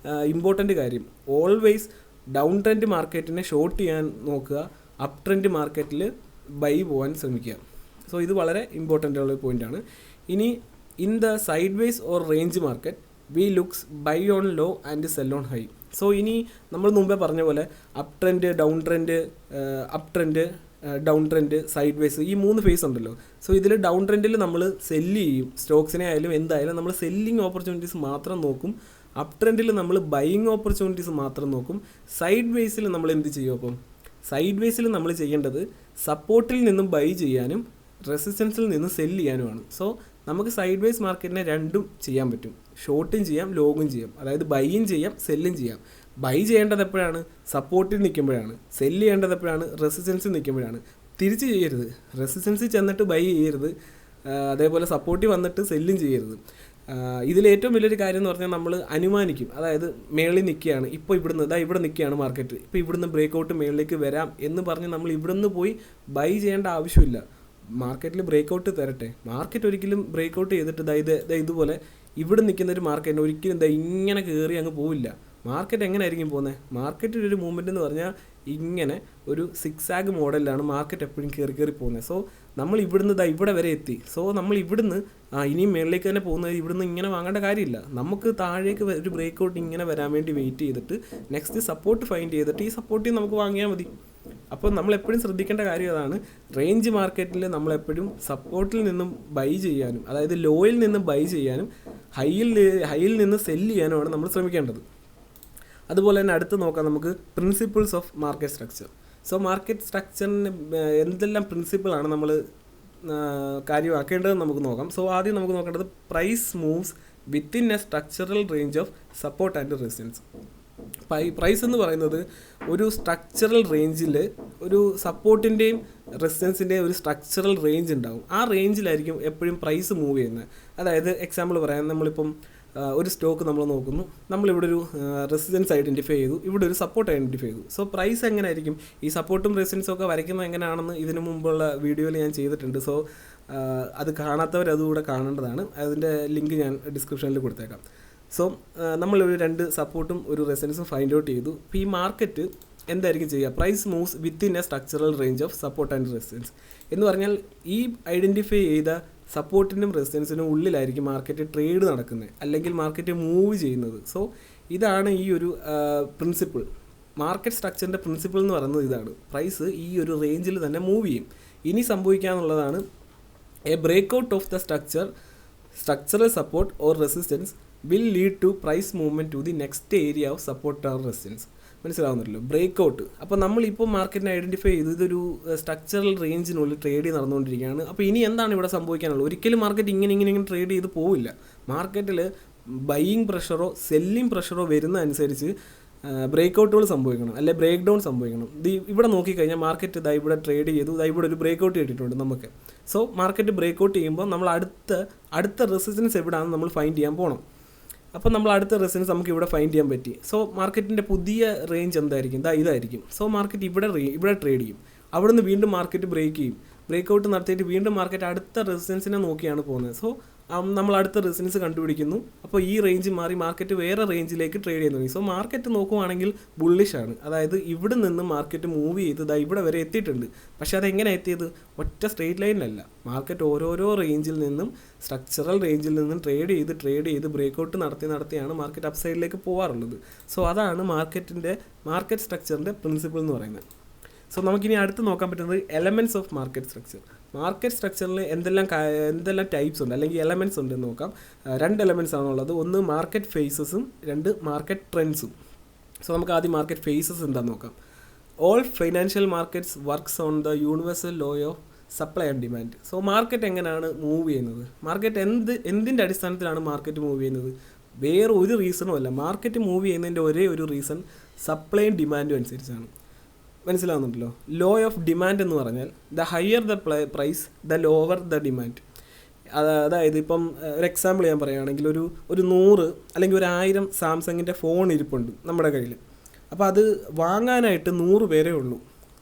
ഇമ്പോർട്ടൻ്റ് കാര്യം. ഓൾവേസ് ഡൗൺ ട്രെൻഡ് മാർക്കറ്റിനെ ഷോർട്ട് ചെയ്യാൻ നോക്കുക, അപ് ട്രെൻഡ് മാർക്കറ്റിൽ ബൈ പോകാൻ ശ്രമിക്കുക. സോ ഇത് വളരെ ഇമ്പോർട്ടൻ്റ് ഉള്ള പോയിൻ്റാണ്. ഇനി in the sideways or range market we looks buy on low and sell on high. So ഇനി നമ്മൾ മുമ്പേ പറഞ്ഞ പോലെ up trend, down trend, up trend, down trend, sideways, ഈ 3 ഫേസ് ഉണ്ടല്ലോ. സോ ഇതിൽ ഡൗൺ ട്രെൻഡിൽ നമ്മൾ സെല്ല് ചെയ്യും. സ്റ്റോക്സിനെ ആയാലും എന്തായാലും നമ്മൾ സെല്ലിങ് ഓപ്പർച്യൂണിറ്റീസ് മാത്രം നോക്കും. അപ് ട്രെൻഡിൽ നമ്മൾ ബൈയിങ് ഓപ്പർച്യൂണിറ്റീസ് മാത്രം നോക്കും. സൈഡ് വേസിൽ നമ്മൾ എന്ത് ചെയ്യും? അപ്പം സൈഡ് വേസിൽ നമ്മൾ ചെയ്യേണ്ടത് സപ്പോർട്ടിൽ നിന്നും ബൈ ചെയ്യാനും റെസിസ്റ്റൻസിൽ നിന്ന് സെല്ല് ചെയ്യാനുമാണ്. സോ നമുക്ക് സൈഡ് വേസ് മാർക്കറ്റിനെ രണ്ടും ചെയ്യാൻ പറ്റും. ഷോർട്ടും ചെയ്യാം, ലോങ്ങും ചെയ്യാം. അതായത് ബൈയും ചെയ്യാം, സെല്ലും ചെയ്യാം. ബൈ ചെയ്യേണ്ടത് എപ്പോഴാണ്? സപ്പോർട്ടിൽ നിൽക്കുമ്പോഴാണ്. സെല്ല് ചെയ്യേണ്ടത് എപ്പോഴാണ്? റെസിസ്റ്റൻസിൽ നിൽക്കുമ്പോഴാണ്. തിരിച്ച് ചെയ്യരുത്. റെസിസ്റ്റൻസിൽ ചെന്നിട്ട് ബൈ ചെയ്യരുത്, അതേപോലെ സപ്പോർട്ടിൽ വന്നിട്ട് സെല്ലും ചെയ്യരുത്. ഇതിലേറ്റവും വലിയൊരു കാര്യം എന്ന് പറഞ്ഞാൽ നമ്മൾ അനുമാനിക്കും. അതായത് മേളിൽ നിൽക്കുകയാണ്, ഇപ്പോൾ ഇവിടുന്ന് ഇവിടെ നിൽക്കുകയാണ് മാർക്കറ്റ്, ഇപ്പോൾ ഇവിടുന്ന് ബ്രേക്കൗട്ട് മേളിലേക്ക് വരാം എന്ന് പറഞ്ഞ് നമ്മൾ ഇവിടുന്ന് പോയി ബൈ ചെയ്യേണ്ട ആവശ്യമില്ല. മാർക്കറ്റിൽ ബ്രേക്കൗട്ട് തരട്ടെ. മാർക്കറ്റ് ഒരിക്കലും ബ്രേക്കൗട്ട് ചെയ്തിട്ട് ഇതുപോലെ ഇവിടെ നിൽക്കുന്ന ഒരു മാർക്കറ്റിന് ഒരിക്കലും ഇങ്ങനെ കയറി അങ്ങ് പോവില്ല. മാർക്കറ്റ് എങ്ങനെ ആയിരിക്കും പോകുന്നത്? മാർക്കറ്റിൻ്റെ ഒരു മൂവ്മെൻറ്റ് എന്ന് പറഞ്ഞാൽ ഇങ്ങനെ ഒരു സിക്സാഗ് മോഡലിലാണ് മാർക്കറ്റ് എപ്പോഴും കയറി പോകുന്നത്. സോ നമ്മൾ ഇവിടുന്ന് ഇവിടെ വരെ എത്തി. സോ നമ്മൾ ഇവിടുന്ന് ഇനിയും മേളിലേക്ക് തന്നെ പോകുന്നത് ഇവിടുന്ന് ഇങ്ങനെ വാങ്ങേണ്ട കാര്യമില്ല. നമുക്ക് താഴേക്ക് ഒരു ബ്രേക്കൗട്ട് ഇങ്ങനെ വരാൻ വേണ്ടി വെയിറ്റ് ചെയ്തിട്ട് നെക്സ്റ്റ് സപ്പോർട്ട് ഫൈൻഡ് ചെയ്തിട്ട് ഈ സപ്പോർട്ടിൽ നമുക്ക് വാങ്ങിയാൽ മതി. അപ്പോൾ നമ്മളെപ്പോഴും ശ്രദ്ധിക്കേണ്ട കാര്യം അതാണ്. റേഞ്ച് മാർക്കറ്റിൽ നമ്മളെപ്പോഴും സപ്പോർട്ടിൽ നിന്നും ബൈ ചെയ്യാനും, അതായത് ലോയിൽ നിന്ന് ബൈ ചെയ്യാനും ഹൈയിൽ നിന്ന് സെല്ല് ചെയ്യാനുമാണ് നമ്മൾ ശ്രമിക്കേണ്ടത്. അതുപോലെ തന്നെ അടുത്ത് നോക്കാം നമുക്ക് principles of market structure. So market സ്ട്രക്ചറിന് എന്തെല്ലാം പ്രിൻസിപ്പിളാണ് നമ്മൾ കാര്യമാക്കേണ്ടതെന്ന് നമുക്ക് നോക്കാം. സോ ആദ്യം നമുക്ക് നോക്കേണ്ടത് price moves within a structural range of support and resistance. Price എന്ന് പറയുന്നത് ഒരു സ്ട്രക്ചറൽ റേഞ്ചിൽ ഒരു സപ്പോർട്ടിൻ്റെയും റെസിസ്റ്റൻസിൻ്റെയും ഒരു സ്ട്രക്ചറൽ റേഞ്ച് ഉണ്ടാകും. ആ റേഞ്ചിലായിരിക്കും എപ്പോഴും പ്രൈസ് മൂവ് ചെയ്യുന്നത്. അതായത് എക്സാമ്പിൾ പറയാം, നമ്മളിപ്പം ഒരു സ്റ്റോക്ക് നമ്മൾ നോക്കുന്നു, നമ്മളിവിടെ ഒരു റെസിസ്റ്റൻസ് ഐഡൻറ്റിഫൈ ചെയ്തു, ഇവിടെ ഒരു സപ്പോർട്ട് ഐഡൻറ്റിഫൈ ചെയ്തു. സോ പ്രൈസ് എങ്ങനെ ആയിരിക്കും? ഈ സപ്പോർട്ടും റെസിസ്റ്റൻസും ഒക്കെ വരയ്ക്കുന്നത് എങ്ങനെയാണെന്ന് ഇതിനു മുമ്പുള്ള വീഡിയോയിൽ ഞാൻ ചെയ്തിട്ടുണ്ട്. സോ അത് കാണാത്തവർ അതുകൂടെ കാണേണ്ടതാണ്. അതിൻ്റെ ലിങ്ക് ഞാൻ ഡിസ്ക്രിപ്ഷനിൽ കൊടുത്തേക്കാം. സോ നമ്മളൊരു 2 സപ്പോർട്ടും ഒരു റെസിസ്റ്റൻസും ഫൈൻഡ് ഔട്ട് ചെയ്തു. ഇപ്പോൾ ഈ മാർക്കറ്റ് എന്തായിരിക്കും ചെയ്യുക? Price moves within a structural range of support and resistance എന്ന് പറഞ്ഞാൽ ഈ ഐഡൻറ്റിഫൈ ചെയ്ത സപ്പോർട്ടിനും റെസിസ്റ്റൻസിനും ഉള്ളിലായിരിക്കും മാർക്കറ്റ് ട്രേഡ് നടക്കുന്നത്, അല്ലെങ്കിൽ മാർക്കറ്റ് മൂവ് ചെയ്യുന്നത്. സോ ഇതാണ് ഈ ഒരു പ്രിൻസിപ്പിൾ. മാർക്കറ്റ് സ്ട്രക്ചറിൻ്റെ പ്രിൻസിപ്പിൾ എന്ന് പറയുന്നത് ഇതാണ്. പ്രൈസ് ഈ ഒരു റേഞ്ചിൽ തന്നെ മൂവ് ചെയ്യും. ഇനി സംഭവിക്കാനുള്ളതാണ് a breakout of the structural support or resistance will lead to price movement to the next area of support or resistance. മനസ്സിലാവുന്നല്ലോ, ബ്രേക്കൗട്ട്. അപ്പോൾ നമ്മളിപ്പോൾ മാർക്കറ്റിനെ ഐഡൻറ്റിഫൈ ചെയ്തു, ഇതൊരു സ്ട്രക്ചറൽ റേഞ്ചിനുള്ളിൽ ട്രേഡ് നടന്നുകൊണ്ടിരിക്കുകയാണ്. അപ്പോൾ ഇനി എന്താണ് ഇവിടെ സംഭവിക്കാനുള്ളത്? ഒരിക്കലും മാർക്കറ്റ് ഇങ്ങനെ ട്രേഡ് ചെയ്ത് പോവില്ല. മാർക്കറ്റിൽ ബൈയിങ് പ്രഷറോ സെല്ലിങ് പ്രഷറോ വരുന്ന അനുസരിച്ച് ബ്രേക്ക് ഔട്ടുകൾ സംഭവിക്കണം, അല്ലെ ബ്രേക്ക് ഡൗൺ സംഭവിക്കണം. ഇവിടെ നോക്കിക്കഴിഞ്ഞാൽ മാർക്കറ്റ് ഇതാ ഇവിടെ ട്രേഡ് ചെയ്തു, ഇതാ ഇവിടെ ഒരു ബ്രേക്ക് ഔട്ട് കിട്ടിയിട്ടുണ്ട് നമുക്ക്. സോ മാർക്കറ്റ് ബ്രേക്ക് ഔട്ട് ചെയ്യുമ്പോൾ നമ്മൾ അടുത്ത റെസിസ്റ്റൻസ് എവിടെയാണെന്ന് നമ്മൾ ഫൈൻഡ് ചെയ്യാൻ പോകണം. അപ്പോൾ നമ്മൾ അടുത്ത റെസിസ്റ്റൻസ് നമുക്ക് ഇവിടെ ഫൈൻഡ് ചെയ്യാൻ പറ്റി. സോ മാർക്കറ്റിൻ്റെ പുതിയ റേഞ്ച് എന്തായിരിക്കും? ഇതായിരിക്കും. സോ മാർക്കറ്റ് ഇവിടെ ട്രേഡ് ചെയ്യും. അവിടെ നിന്ന് വീണ്ടും മാർക്കറ്റ് ബ്രേക്ക് ചെയ്യും. ബ്രേക്ക് ഔട്ട് നടത്തിയിട്ട് വീണ്ടും മാർക്കറ്റ് അടുത്ത റെസിസ്റ്റൻസിനെ നോക്കിയാണ് പോകുന്നത്. സോ നമ്മൾ അടുത്ത റെസിസ്റ്റൻസ് കണ്ടുപിടിക്കുന്നു. അപ്പോൾ ഈ റേഞ്ച് മാറി മാർക്കറ്റ് വേറെ റേഞ്ചിലേക്ക് ട്രേഡ് ചെയ്യുന്നു. സോ മാർക്കറ്റ് നോക്കുവാണെങ്കിൽ ബുള്ളിഷാണ്. അതായത് ഇവിടെ നിന്ന് മാർക്കറ്റ് മൂവ് ചെയ്ത് ഇവിടെ വരെ എത്തിയിട്ടുണ്ട്. പക്ഷേ അതെങ്ങനെ എത്തിയത്? ഒറ്റ സ്ട്രെയിറ്റ് ലൈനിലല്ല. മാർക്കറ്റ് ഓരോരോ റേഞ്ചിൽ നിന്നും, സ്ട്രക്ചറൽ റേഞ്ചിൽ നിന്നും ട്രേഡ് ചെയ്ത് ബ്രേക്ക് ഔട്ട് നടത്തിയാണ് മാർക്കറ്റ് അപ്പ് സൈഡിലേക്ക് പോകാറുള്ളത്. സോ അതാണ് മാർക്കറ്റ് സ്ട്രക്ചറിൻ്റെ പ്രിൻസിപ്പിൾ എന്ന് പറയുന്നത്. സോ നമുക്കിനി അടുത്ത് നോക്കാൻ പറ്റുന്നത് elements of market structure. Market സ്ട്രക്ചറിൽ എന്തെല്ലാം ടൈപ്സ് ഉണ്ട്, അല്ലെങ്കിൽ എലമെൻറ്റ്സ് ഉണ്ടെന്ന് നോക്കാം. 2 എലമെൻറ്റ്സ് ആണുള്ളത്. ഒന്ന് മാർക്കറ്റ് ഫേസസും 2 മാർക്കറ്റ് ട്രെൻഡ്സും. സോ നമുക്ക് ആദ്യം മാർക്കറ്റ് ഫേസസ് എന്താണെന്ന് നോക്കാം. All financial markets works on the universal law of supply and demand. So market എങ്ങനെയാണ് മൂവ് ചെയ്യുന്നത്? മാർക്കറ്റ് എന്തിൻ്റെ അടിസ്ഥാനത്തിലാണ് മാർക്കറ്റ് മൂവ് ചെയ്യുന്നത്? വേറെ ഒരു റീസണും അല്ല. മാർക്കറ്റ് മൂവ് ചെയ്യുന്നതിൻ്റെ ഒരേ ഒരു റീസൺ സപ്ലൈയും ഡിമാൻഡും അനുസരിച്ചാണ്. മനസ്സിലാവുന്നുണ്ടല്ലോ? ലോ ഓഫ് ഡിമാൻഡ് എന്ന് പറഞ്ഞാൽ the higher the praise the lower the demand. അതായത് ഇപ്പം ഒരു എക്സാമ്പിൾ ഞാൻ പറയുകയാണെങ്കിൽ ഒരു 100 അല്ലെങ്കിൽ ഒരു 1000 സാംസങ്ങിൻ്റെ ഫോൺ ഇരിപ്പുണ്ട് നമ്മുടെ കയ്യിൽ. അപ്പോൾ അത് വാങ്ങാനായിട്ട് 100 പേരേ ഉള്ളൂ.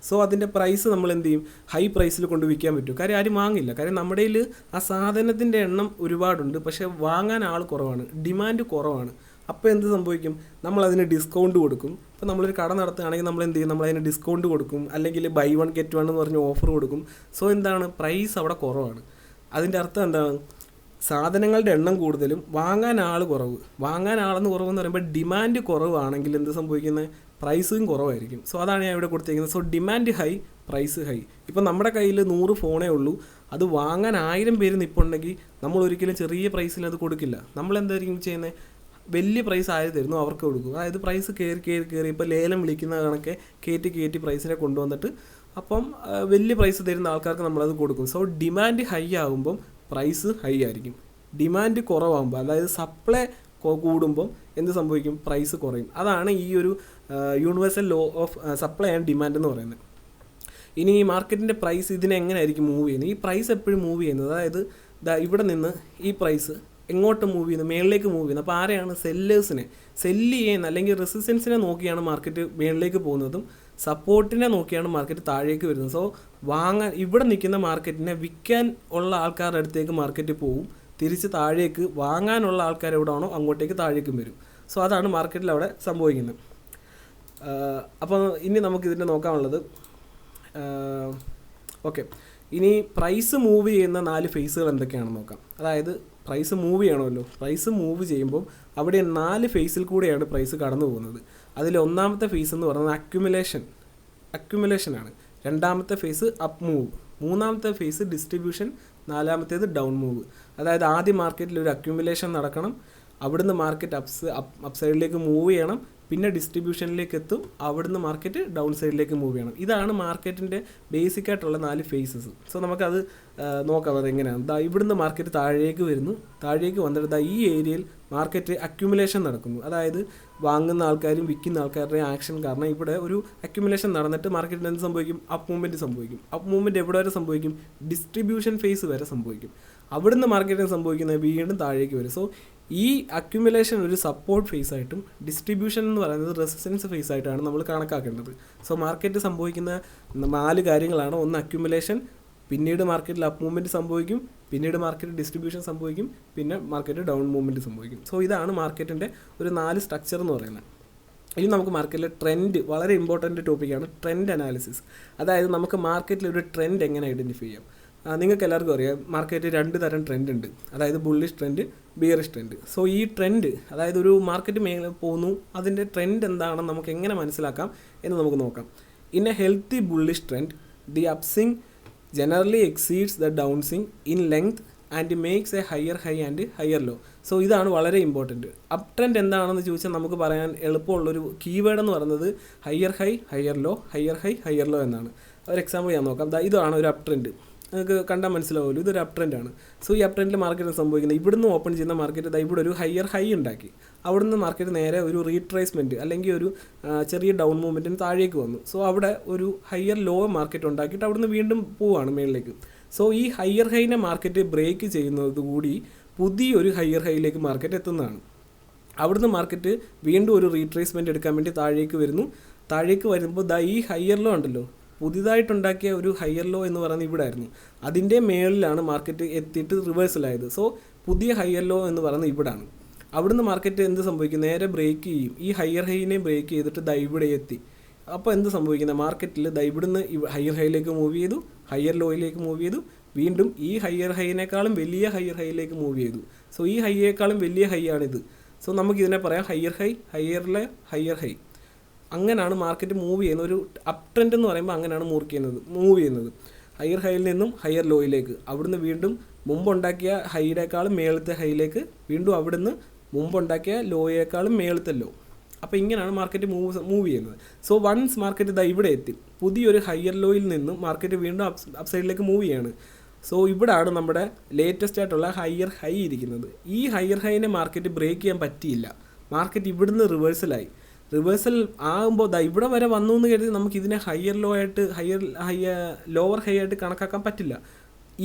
സോ അതിൻ്റെ പ്രൈസ് നമ്മൾ എന്ത് ചെയ്യും? ഹൈ പ്രൈസിൽ കൊണ്ട് വിൽക്കാൻ പറ്റും. കാര്യം ആരും വാങ്ങില്ല. കാര്യം നമ്മുടെ കയ്യിൽ ആ സാധനത്തിൻ്റെ എണ്ണം ഒരുപാടുണ്ട്, പക്ഷേ വാങ്ങാൻ ആൾ കുറവാണ്, ഡിമാൻഡ് കുറവാണ്. അപ്പോൾ എന്ത് സംഭവിക്കും? നമ്മളതിന് ഡിസ്കൗണ്ട് കൊടുക്കും. ഇപ്പോൾ നമ്മളൊരു കട നടത്തുകയാണെങ്കിൽ നമ്മൾ എന്ത് ചെയ്യും? നമ്മളതിന് ഡിസ്കൗണ്ട് കൊടുക്കും, അല്ലെങ്കിൽ ബൈ 1 get 1 എന്ന് പറഞ്ഞ് ഓഫർ കൊടുക്കും. സോ എന്താണ്? പ്രൈസ് അവിടെ കുറവാണ്. അതിൻ്റെ അർത്ഥം എന്താണ്? സാധനങ്ങളുടെ എണ്ണം കൂടുതലും വാങ്ങാൻ ആൾ കുറവ്. വാങ്ങാൻ ആളെന്ന് കുറവെന്ന് പറയുമ്പോൾ ഡിമാൻഡ് കുറവാണെങ്കിൽ എന്ത് സംഭവിക്കുന്നത്? പ്രൈസും കുറവായിരിക്കും. സോ അതാണ് ഞാൻ ഇവിടെ കൊടുത്തിരിക്കുന്നത്. So demand high, price high. ഇപ്പം നമ്മുടെ കയ്യിൽ 100 ഫോണേ ഉള്ളൂ, അത് വാങ്ങാൻ 1000 പേര് നിൽപ്പുണ്ടെങ്കിൽ നമ്മൾ ഒരിക്കലും ചെറിയ പ്രൈസിൽ അത് കൊടുക്കില്ല. നമ്മൾ എന്തായിരിക്കും ചെയ്യുന്നത്? വലിയ പ്രൈസ് ആര് തരുന്നു അവർക്ക് കൊടുക്കും. അതായത് പ്രൈസ് കയറി ഇപ്പോൾ ലേലം വിളിക്കുന്ന കണക്കെ കയറ്റി പ്രൈസിനെ കൊണ്ടുവന്നിട്ട് അപ്പം വലിയ പ്രൈസ് തരുന്ന ആൾക്കാർക്ക് നമ്മളത് കൊടുക്കും. സോ ഡിമാൻഡ് ഹൈ ആകുമ്പം പ്രൈസ് ഹൈ ആയിരിക്കും. ഡിമാൻഡ് കുറവാകുമ്പോൾ, അതായത് സപ്ലൈ കൂടുമ്പം എന്ത് സംഭവിക്കും? പ്രൈസ് കുറയും. അതാണ് ഈ ഒരു universal law of supply and demand എന്ന് പറയുന്നത്. ഇനി ഈ മാർക്കറ്റിൻ്റെ പ്രൈസ് ഇതിനെങ്ങനെയായിരിക്കും മൂവ് ചെയ്യുന്നത്? ഈ പ്രൈസ് എപ്പോഴും മൂവ് ചെയ്യുന്നത്, അതായത് ഇവിടെ നിന്ന് ഈ പ്രൈസ് എങ്ങോട്ട് മൂവ് ചെയ്യുന്നത്? മേളിലേക്ക് മൂവ് ചെയ്യുന്നത്. അപ്പോൾ ആരെയാണ്? സെല്ലേഴ്സിനെ. സെല്ല് ചെയ്യുന്ന അല്ലെങ്കിൽ റെസിസ്റ്റൻസിനെ നോക്കിയാണ് മാർക്കറ്റ് മേളിലേക്ക് പോകുന്നതും സപ്പോർട്ടിനെ നോക്കിയാണ് മാർക്കറ്റ് താഴേക്ക് വരുന്നത്. സോ ഇവിടെ നിൽക്കുന്ന മാർക്കറ്റിനെ വിൽക്കാൻ ഉള്ള ആൾക്കാരുടെ അടുത്തേക്ക് മാർക്കറ്റ് പോകും, തിരിച്ച് താഴേക്ക് വാങ്ങാനുള്ള ആൾക്കാർ എവിടെയാണോ അങ്ങോട്ടേക്ക് താഴേക്കും വരും. സോ അതാണ് മാർക്കറ്റിൽ അവിടെ സംഭവിക്കുന്നത്. അപ്പോൾ ഇനി നമുക്കിതിൻ്റെ നോക്കാനുള്ളത്, ഓക്കെ, ഇനി പ്രൈസ് മൂവ് ചെയ്യുന്ന 4 ഫേസുകൾ എന്തൊക്കെയാണെന്ന് നോക്കാം. അതായത് പ്രൈസ് മൂവ് ചെയ്യണമല്ലോ. പ്രൈസ് മൂവ് ചെയ്യുമ്പോൾ അവിടെ 4 ഫേസിൽ കൂടെയാണ് പ്രൈസ് കടന്നു പോകുന്നത്. അതിൽ ഒന്നാമത്തെ ഫേസ് എന്ന് പറയുന്നത് അക്യുമുലേഷനാണ്. രണ്ടാമത്തെ ഫേസ് അപ്പ് മൂവ്, മൂന്നാമത്തെ ഫേസ് ഡിസ്ട്രിബ്യൂഷൻ, നാലാമത്തേത് ഡൗൺ മൂവ്. അതായത് ആദ്യം മാർക്കറ്റിൽ ഒരു അക്യുമുലേഷൻ നടക്കണം, അവിടുന്ന് മാർക്കറ്റ് അപ്പ് സൈഡിലേക്ക് മൂവ് ചെയ്യണം, പിന്നെ ഡിസ്ട്രിബ്യൂഷനിലേക്ക് എത്തും, അവിടുന്ന് മാർക്കറ്റ് ഡൗൺ സൈഡിലേക്ക് മൂവ് ചെയ്യണം. ഇതാണ് മാർക്കറ്റിൻ്റെ ബേസിക് ആയിട്ടുള്ള 4 ഫേസസ്. സോ നമുക്കത് നോക്കാം അതെങ്ങനെയാണ്. ഇവിടുന്ന് മാർക്കറ്റ് താഴേക്ക് വരുന്നു, താഴേക്ക് വന്നിട്ട് ഈ ഏരിയയിൽ മാർക്കറ്റ് അക്യുമുലേഷൻ നടക്കുന്നു. അതായത് വാങ്ങുന്ന ആൾക്കാരും വിൽക്കുന്ന ആൾക്കാരുടെയും ആക്ഷൻ കാരണം ഇവിടെ ഒരു അക്യുമുലേഷൻ നടന്നിട്ട് മാർക്കറ്റിന് എന്ത് സംഭവിക്കും? അപ്പ് മൂവ്മെൻറ്റ് സംഭവിക്കും. അപ്പ് മൂവ്മെൻറ്റ് എവിടെ വരെ സംഭവിക്കും? ഡിസ്ട്രിബ്യൂഷൻ ഫേസ് വരെ സംഭവിക്കും. അവിടുന്ന് മാർക്കറ്റിന് സംഭവിക്കുന്നത് വീണ്ടും താഴേക്ക് വരും. സോ ഈ അക്യുമുലേഷൻ ഒരു സപ്പോർട്ട് ഫേസ് ആയിട്ടും ഡിസ്ട്രിബ്യൂഷൻ എന്ന് പറയുന്നത് റെസിസ്റ്റൻസ് ഫേസ് ആയിട്ടാണ് നമ്മൾ കണക്കാക്കേണ്ടത്. സോ മാർക്കറ്റ് സംഭവിക്കുന്ന 4 കാര്യങ്ങളാണ്. ഒന്ന് അക്യുമുലേഷൻ, പിന്നീട് മാർക്കറ്റിൽ അപ്പ് മൂവ്മെൻറ്റ് സംഭവിക്കും, പിന്നീട് മാർക്കറ്റ് ഡിസ്ട്രിബ്യൂഷൻ സംഭവിക്കും, പിന്നെ മാർക്കറ്റ് ഡൗൺ മൂവ്മെൻറ്റ് സംഭവിക്കും. സോ ഇതാണ് മാർക്കറ്റിൻ്റെ ഒരു 4 സ്ട്രക്ചർ എന്ന് പറയുന്നത്. ഇനി നമുക്ക് മാർക്കറ്റിലെ ട്രെൻഡ്, വളരെ ഇമ്പോർട്ടൻ്റ് ടോപ്പിക്കാണ് ട്രെൻഡ് അനാലിസിസ്. അതായത് നമുക്ക് മാർക്കറ്റിൽ ഒരു ട്രെൻഡ് എങ്ങനെ ഐഡൻറ്റിഫൈ ചെയ്യാം? നിങ്ങൾക്ക് എല്ലാവർക്കും അറിയാം മാർക്കറ്റ് 2 തരം ട്രെൻഡ് ഉണ്ട്. അതായത് bullish trend, bearish trend. So ഈ ട്രെൻഡ്, അതായത് ഒരു മാർക്കറ്റ് മേലെ പോകുന്നു, അതിൻ്റെ ട്രെൻഡ് എന്താണെന്ന് നമുക്ക് എങ്ങനെ മനസ്സിലാക്കാം എന്ന് നമുക്ക് നോക്കാം. In a healthy bullish trend, the upswing generally exceeds the down swing in length and makes a higher high and higher low. So ഇതാണ് വളരെ ഇമ്പോർട്ടൻറ്റ്. അപ്പ് ട്രെൻഡ് എന്താണെന്ന് ചോദിച്ചാൽ നമുക്ക് പറയാൻ എളുപ്പമുള്ളൊരു കീവേഡ് എന്ന് പറയുന്നത് higher high, higher low, higher high, higher low എന്നാണ്. ഒരു എക്സാമ്പിൾ ഞാൻ നോക്കാം. ഇതാണ് ഒരു അപ്പ് ട്രെൻഡ്. നിങ്ങൾക്ക് കണ്ടാൽ മനസ്സിലാവുമല്ലോ, ഇതൊരു അപ് ട്രെൻഡാണ്. സോ ഈ അപ് ട്രെൻഡിൽ മാർക്കറ്റ് സംഭവിക്കുന്നത്, ഇവിടുന്ന് ഓപ്പൺ ചെയ്യുന്ന മാർക്കറ്റ് ഇവിടെ ഒരു ഹയർ ഹൈ ഉണ്ടാക്കി, അവിടുന്ന് മാർക്കറ്റ് നേരെ ഒരു റീട്രേസ്മെൻറ്റ് അല്ലെങ്കിൽ ഒരു ചെറിയ ഡൗൺ മൂവ്മെൻറ്റിന് താഴേക്ക് വന്നു. സോ അവിടെ ഒരു ഹയർ ലോ മാർക്കറ്റ് ഉണ്ടാക്കിയിട്ട് അവിടുന്ന് വീണ്ടും പോവുകയാണ് മേളിലേക്ക്. സോ ഈ ഹയർ ഹൈനെ മാർക്കറ്റ് ബ്രേക്ക് ചെയ്യുന്നതുകൂടി പുതിയൊരു ഹയർ ഹൈയിലേക്ക് മാർക്കറ്റ് എത്തുന്നതാണ്. അവിടുന്ന് മാർക്കറ്റ് വീണ്ടും ഒരു റീട്രേസ്മെൻറ്റ് എടുക്കാൻ വേണ്ടി താഴേക്ക് വരുന്നു. താഴേക്ക് വരുമ്പോൾ ഈ ഹയർ ലോ ഉണ്ടല്ലോ, പുതിയതായിട്ടുണ്ടാക്കിയ ഒരു ഹയർ ലോ എന്ന് പറയുന്നത് ഇവിടെ ആയിരുന്നു, അതിൻ്റെ മേളിലാണ് മാർക്കറ്റ് എത്തിയിട്ട് റിവേഴ്സലായത്. സോ പുതിയ ഹയർ ലോ എന്ന് പറയുന്നത് ഇവിടാണ്. അവിടുന്ന് മാർക്കറ്റ് എന്ത് സംഭവിക്കും, നേരെ ബ്രേക്ക് ചെയ്യും, ഈ ഹയർ ഹൈനെ ബ്രേക്ക് ചെയ്തിട്ട് ഇവിടെ എത്തി. അപ്പോൾ എന്ത് സംഭവിക്കുന്നത്, മാർക്കറ്റിൽ ഇവിടുന്ന് ഹയർ ഹൈയിലേക്ക് മൂവ് ചെയ്തു, ഹയർ ലോയിലേക്ക് മൂവ് ചെയ്തു, വീണ്ടും ഈ ഹയർ ഹൈനേക്കാളും വലിയ ഹയർ ഹൈയിലേക്ക് മൂവ് ചെയ്തു. സോ ഈ ഹൈയേക്കാളും വലിയ ഹൈ ആണിത്. സോ നമുക്കിതിനെ പറയാം ഹയർ ഹൈ, ഹയറിലെ ഹയർ ഹൈ. അങ്ങനെയാണ് മാർക്കറ്റ് മൂവ് ചെയ്യുന്നത്. ഒരു അപ് ട്രെൻഡ് എന്ന് പറയുമ്പോൾ അങ്ങനെയാണ് മൂവ് ചെയ്യുന്നത്. ഹയർ ഹൈയിൽ നിന്നും ഹയർ ലോയിലേക്ക്, അവിടുന്ന് വീണ്ടും മുമ്പുണ്ടാക്കിയ ഹൈയേക്കാളും മേളത്തെ ഹൈയിലേക്ക്, വീണ്ടും അവിടുന്ന് മുമ്പുണ്ടാക്കിയ ലോയേക്കാളും മേളത്തെ ലോ. അപ്പോൾ ഇങ്ങനെയാണ് മാർക്കറ്റ് മൂവ് ചെയ്യുന്നത്. സോ വൺസ് മാർക്കറ്റ് ഇവിടെ എത്തി, പുതിയൊരു ഹയർ ലോയിൽ നിന്നും മാർക്കറ്റ് വീണ്ടും അപ് സൈഡിലേക്ക് മൂവ് ചെയ്യാണ്. സോ ഇവിടാണ് നമ്മുടെ ലേറ്റസ്റ്റ് ആയിട്ടുള്ള ഹയർ ഹൈ ഇരിക്കുന്നത്. ഈ ഹയർ ഹൈനെ മാർക്കറ്റ് ബ്രേക്ക് ചെയ്യാൻ പറ്റിയില്ല. മാർക്കറ്റ് ഇവിടുന്ന് റിവേഴ്സൽ ആകുമ്പോൾ ഇവിടെ വരെ വന്നു എന്ന് കരുതി നമുക്ക് ഇതിനെ ഹയർ ലോ ആയിട്ട് ലോവർ ഹൈ ആയിട്ട് കണക്കാക്കാൻ പറ്റില്ല.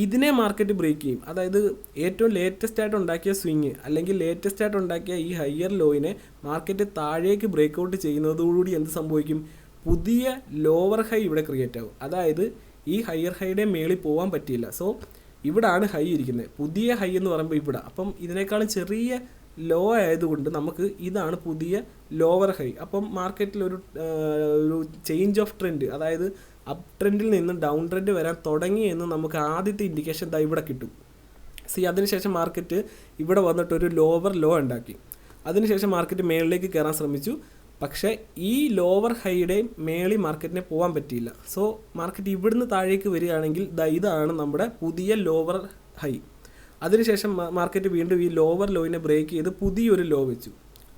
ഇതിനെ മാർക്കറ്റ് ബ്രേക്ക് ചെയ്യും. അതായത് ഏറ്റവും ലേറ്റസ്റ്റ് ആയിട്ട് ഉണ്ടാക്കിയ സ്വിങ് അല്ലെങ്കിൽ ലേറ്റസ്റ്റ് ആയിട്ട് ഉണ്ടാക്കിയ ഈ ഹയർ ലോയിനെ മാർക്കറ്റ് താഴേക്ക് ബ്രേക്ക് ഔട്ട് ചെയ്യുന്നതോടുകൂടി എന്ത് സംഭവിക്കും, പുതിയ ലോവർ ഹൈ ഇവിടെ ക്രിയേറ്റ് ആവും. അതായത് ഈ ഹയർ ഹൈയുടെ മേളിൽ പോകാൻ പറ്റിയില്ല. സോ ഇവിടാണ് ഹൈ ഇരിക്കുന്നത്, പുതിയ ഹൈ എന്ന് പറയുമ്പോൾ ഇവിടെ. അപ്പം ഇതിനേക്കാളും ചെറിയ ലോ ആയതുകൊണ്ട് നമുക്ക് ഇതാണ് പുതിയ ലോവർ ഹൈ. അപ്പം മാർക്കറ്റിൽ ഒരു ചേഞ്ച് ഓഫ് ട്രെൻഡ്, അതായത് അപ് ട്രെൻഡിൽ നിന്ന് ഡൗൺ ട്രെൻഡ് വരാൻ തുടങ്ങി എന്ന് നമുക്ക് ആദ്യത്തെ ഇൻഡിക്കേഷൻ ഇവിടെ കിട്ടും. അതിനുശേഷം മാർക്കറ്റ് ഇവിടെ വന്നിട്ട് ഒരു ലോവർ ലോ ഉണ്ടാക്കി. അതിനുശേഷം മാർക്കറ്റ് മേളിലേക്ക് കയറാൻ ശ്രമിച്ചു. പക്ഷേ ഈ ലോവർ ഹൈയുടെ മേളിൽ മാർക്കറ്റിനെ പോകാൻ പറ്റിയില്ല. സോ മാർക്കറ്റ് ഇവിടുന്ന് താഴേക്ക് വരികയാണെങ്കിൽ ഇതാണ് നമ്മുടെ പുതിയ ലോവർ ഹൈ. അതിനുശേഷം മാർക്കറ്റ് വീണ്ടും ഈ ലോവർ ലോയിനെ ബ്രേക്ക് ചെയ്ത് പുതിയൊരു ലോ വെച്ചു.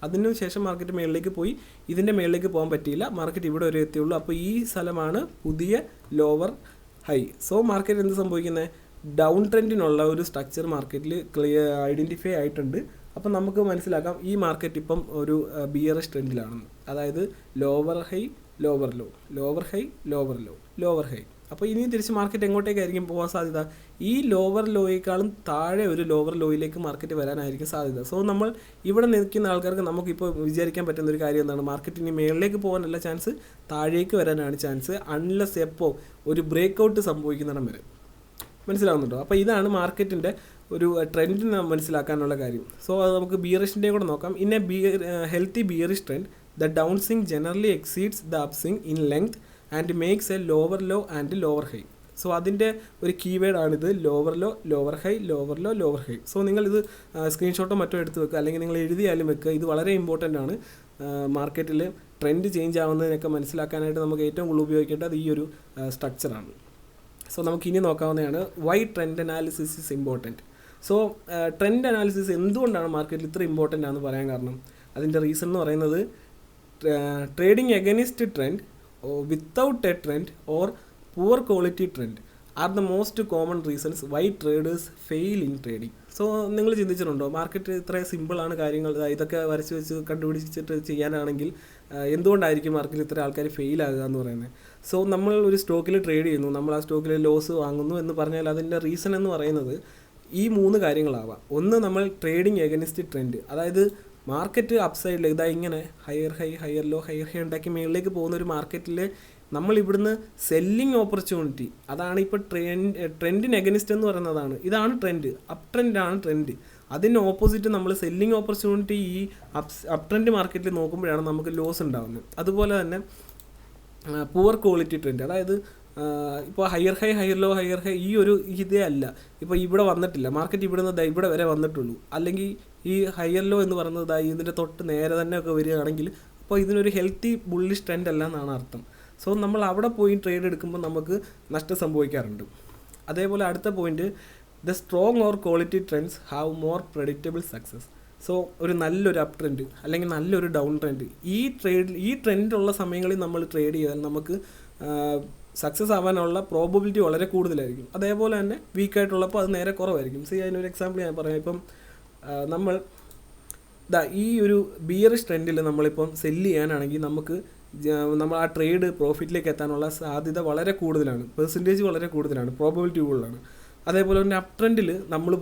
അതിനുശേഷം മാർക്കറ്റ് മേളിലേക്ക് പോയി, ഇതിൻ്റെ മേളിലേക്ക് പോകാൻ പറ്റിയില്ല, മാർക്കറ്റ് ഇവിടെ വരെ എത്തിയുള്ളൂ. അപ്പോൾ ഈ സ്ഥലമാണ് പുതിയ ലോവർ ഹൈ. സോ മാർക്കറ്റ് എന്ത് സംഭവിക്കുന്നത്, ഡൗൺ ട്രെൻഡിനുള്ള ഒരു സ്ട്രക്ചർ മാർക്കറ്റിൽ ഐഡൻറ്റിഫൈ ആയിട്ടുണ്ട്. അപ്പം നമുക്ക് മനസ്സിലാക്കാം ഈ മാർക്കറ്റ് ഇപ്പം ഒരു ബിയറിഷ് ട്രെൻഡിലാണെന്ന്. അതായത് lower high lower low, lower high lower low, lower high. അപ്പോൾ ഇനി തിരിച്ച് മാർക്കറ്റ് എങ്ങോട്ടേക്കായിരിക്കും പോകാൻ സാധ്യത, ഈ ലോവർ ലോയേക്കാളും താഴെ ഒരു ലോവർ ലോയിലേക്ക് മാർക്കറ്റ് വരാനായിരിക്കും സാധ്യത. സോ നമ്മൾ ഇവിടെ നിൽക്കുന്ന ആൾക്കാർക്ക് നമുക്കിപ്പോൾ വിചാരിക്കാൻ പറ്റുന്ന ഒരു കാര്യം എന്താണ്, മാർക്കറ്റ് ഇനി മേളിലേക്ക് പോകാനല്ല ചാൻസ്, താഴേക്ക് വരാനാണ് ചാൻസ്, അൺലെസ് എപ്പോൾ ഒരു ബ്രേക്ക് ഔട്ട് സംഭവിക്കുന്നിടം വരെ. മനസ്സിലാവുന്നുണ്ടോ? അപ്പോൾ ഇതാണ് മാർക്കറ്റിൻ്റെ ഒരു ട്രെൻഡിന് മനസ്സിലാക്കാനുള്ള കാര്യം. സോ അത് നമുക്ക് ബിയറിഷിൻ്റെയും കൂടെ നോക്കാം. In a healthy bearish trend, the down swing generally exceeds the up swing in length and makes a lower low and lower high. So അതിൻ്റെ ഒരു കീവേഡാണിത്, lower low, lower high, lower low, lower high. So നിങ്ങളിത് സ്ക്രീൻഷോട്ടോ മറ്റോ എടുത്ത് വെക്കുക, അല്ലെങ്കിൽ നിങ്ങൾ എഴുതിയാലും വെക്കുക. ഇത് വളരെ ഇമ്പോർട്ടൻ്റ് ആണ്. മാർക്കറ്റിൽ ട്രെൻഡ് ചേഞ്ച് ആവുന്നതിനൊക്കെ മനസ്സിലാക്കാനായിട്ട് നമുക്ക് ഏറ്റവും കൂടുതൽ ഉപയോഗിക്കേണ്ടത് ഈ ഒരു സ്ട്രക്ചറാണ്. സോ നമുക്കിനി നോക്കാവുന്നതാണ് why trend analysis is important. So trend analysis എന്തുകൊണ്ടാണ് മാർക്കറ്റിൽ ഇത്ര ഇമ്പോർട്ടൻ്റ് ആണെന്ന് പറയാൻ കാരണം, അതിൻ്റെ റീസൺ എന്ന് പറയുന്നത് trading against trend, without A trend or poor quality trend are the most common reasons Y traders fail in trading. So നിങ്ങൾ ചിന്തിച്ചിട്ടുണ്ടോ, മാർക്കറ്റ് ഇത്ര സിമ്പിളാണ് കാര്യങ്ങൾ, ഇതൊക്കെ വരച്ച് വെച്ച് കണ്ടുപിടിച്ചിട്ട് ചെയ്യാനാണെങ്കിൽ എന്തുകൊണ്ടായിരിക്കും മാർക്കറ്റിൽ ഇത്ര ആൾക്കാർ ഫെയിൽ ആകുക എന്ന് പറയുന്നത്. സോ നമ്മൾ ഒരു സ്റ്റോക്കിൽ ട്രേഡ് ചെയ്യുന്നു, നമ്മൾ ആ സ്റ്റോക്കിൽ ലോസ് വാങ്ങുന്നു എന്ന് പറഞ്ഞാൽ അതിൻ്റെ റീസൺ എന്ന് പറയുന്നത് ഈ 3 കാര്യങ്ങളാവാം. ഒന്ന്, നമ്മൾ ട്രേഡിംഗ് എഗനിസ്റ്റ് ട്രെൻഡ്, അതായത് മാർക്കറ്റ് അപ്സൈഡിൽ ഇങ്ങനെ higher high higher low higher high ഉണ്ടാക്കി മുകളിലേക്ക് പോകുന്ന ഒരു മാർക്കറ്റിൽ നമ്മൾ ഇവിടുന്ന് സെല്ലിങ് ഓപ്പർച്യൂണിറ്റി, അതാണ് ഇപ്പോൾ ട്രെൻഡിന് എഗനിസ്റ്റ് എന്ന് പറയുന്നതാണ്. ഇതാണ് ട്രെൻഡ്, അപ് ട്രെൻഡാണ് ട്രെൻഡ്. അതിന് ഓപ്പോസിറ്റ് നമ്മൾ സെല്ലിങ് ഓപ്പർച്യൂണിറ്റി ഈ അപ് ട്രെൻഡ് മാർക്കറ്റിൽ നോക്കുമ്പോഴാണ് നമുക്ക് ലോസ് ഉണ്ടാകുന്നത്. അതുപോലെ തന്നെ പുവർ ക്വാളിറ്റി ട്രെൻഡ്, അതായത് ഇപ്പോൾ higher high higher low higher high ഈ ഒരു ഇതേ അല്ല, ഇപ്പോൾ ഇവിടെ വന്നിട്ടില്ല, മാർക്കറ്റ് ഇവിടെ ഇവിടെ വരെ വന്നിട്ടുള്ളൂ, അല്ലെങ്കിൽ ഈ ഹയർ ലോ എന്ന് പറയുന്നത് ഇതിൻ്റെ തൊട്ട് നേരെ തന്നെ ഒക്കെ വരികയാണെങ്കിൽ അപ്പോൾ ഇതിനൊരു ഹെൽത്തി ബുള്ളിഷ് ട്രെൻഡ് അല്ല എന്നാണ് അർത്ഥം. സോ നമ്മൾ അവിടെ പോയി ട്രേഡ് എടുക്കുമ്പോൾ നമുക്ക് നഷ്ടം സംഭവിക്കാറുണ്ട്. അതേപോലെ അടുത്ത point, the strong or quality trends have more predictable success. So ഒരു നല്ലൊരു അപ് ട്രെൻഡ് അല്ലെങ്കിൽ നല്ലൊരു ഡൗൺ ട്രെൻഡ്, ഈ ട്രെൻഡുള്ള സമയങ്ങളിൽ നമ്മൾ ട്രേഡ് ചെയ്താൽ നമുക്ക് സക്സസ് ആവാനുള്ള പ്രോബബിലിറ്റി വളരെ കൂടുതലായിരിക്കും. അതേപോലെ തന്നെ വീക്കായിട്ടുള്ളപ്പോൾ അത് നേരെ കുറവായിരിക്കും. അതിനൊരു എക്സാമ്പിൾ ഞാൻ പറയാം. ഇപ്പം നമ്മൾ ഈ ഒരു ബിയറിഷ് ട്രെൻഡിൽ നമ്മളിപ്പം സെല്ല് ചെയ്യാനാണെങ്കിൽ നമ്മൾ ആ ട്രേഡ് പ്രോഫിറ്റിലേക്ക് എത്താനുള്ള സാധ്യത വളരെ കൂടുതലാണ്, പെർസെൻറ്റേജ് വളരെ കൂടുതലാണ്, പ്രോബബിലിറ്റി കൂടുതലാണ്. അതേപോലെ തന്നെ അപ് ട്രെൻഡിൽ നമ്മൾ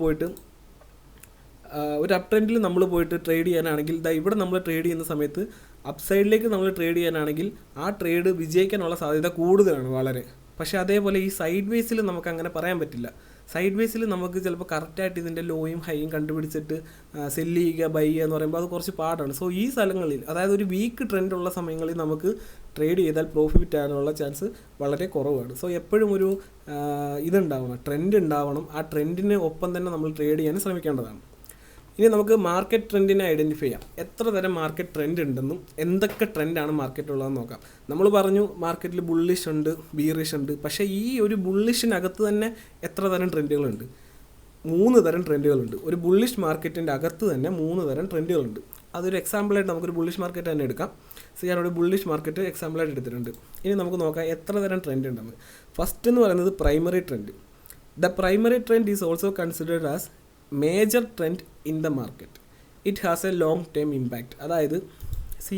പോയിട്ട് ട്രേഡ് ചെയ്യാനാണെങ്കിൽ ഇവിടെ നമ്മൾ ട്രേഡ് ചെയ്യുന്ന സമയത്ത് അപ്സൈഡിലേക്ക് നമ്മൾ ട്രേഡ് ചെയ്യാനാണെങ്കിൽ ആ ട്രേഡ് വിജയിക്കാനുള്ള സാധ്യത കൂടുതലാണ് വളരെ. പക്ഷേ അതേപോലെ ഈ സൈഡ് വേസിൽ നമുക്ക് അങ്ങനെ പറയാൻ പറ്റില്ല. സൈഡ് വേസിൽ നമുക്ക് ചിലപ്പോൾ കറക്റ്റായിട്ട് ഇതിൻ്റെ ലോയും ഹൈയും കണ്ടുപിടിച്ചിട്ട് സെല്ല് ചെയ്യുക ബൈ ചെയ്യുക എന്ന് പറയുമ്പോൾ അത് കുറച്ച് പാടാണ്. ഈ സ്ഥലങ്ങളിൽ, അതായത് ഒരു വീക്ക് ട്രെൻഡുള്ള സമയങ്ങളിൽ നമുക്ക് ട്രേഡ് ചെയ്താൽ പ്രോഫിറ്റ് ആകാനുള്ള ചാൻസ് വളരെ കുറവാണ്. എപ്പോഴും ഒരു ട്രെൻഡ് ഉണ്ടാവണം. ആ ട്രെൻഡിന് ഒപ്പം തന്നെ നമ്മൾ ട്രേഡ് ചെയ്യാൻ ശ്രമിക്കേണ്ടതാണ്. ഇനി നമുക്ക് മാർക്കറ്റ് ട്രെൻഡിനെ ഐഡൻറ്റിഫൈ ചെയ്യാം. എത്ര തരം മാർക്കറ്റ് ട്രെൻഡ് ഉണ്ടെന്നും എന്തൊക്കെ ട്രെൻഡാണ് മാർക്കറ്റിലുള്ളതെന്ന് നോക്കാം. നമ്മൾ പറഞ്ഞു മാർക്കറ്റിൽ ബുള്ളിഷ് ഉണ്ട്, ബീറിഷ് ഉണ്ട്. പക്ഷേ ഈ ഒരു ബുള്ളിഷിനകത്ത് തന്നെ എത്ര തരം ട്രെൻഡുകളുണ്ട്? 3 തരം ട്രെൻഡുകളുണ്ട്. ഒരു ബുള്ളിഷ് മാർക്കറ്റിൻ്റെ അകത്ത് തന്നെ 3 തരം ട്രെൻഡുകളുണ്ട്. അതൊരു എക്സാമ്പിളായിട്ട് നമുക്കൊരു ബുള്ളിഷ് മാർക്കറ്റ് തന്നെ എടുക്കാം. ഞാനൊരു ബുള്ളിഷ് മാർക്കറ്റ് എക്സാമ്പിളായിട്ട് എടുത്തിട്ടുണ്ട്. ഇനി നമുക്ക് നോക്കാം എത്ര തരം ട്രെൻഡ് ഉണ്ടെന്ന്. ഫസ്റ്റ് എന്ന് പറയുന്നത് primary trend. The primary trend is also considered as major trend in the market. It has A long term impact. അതായത്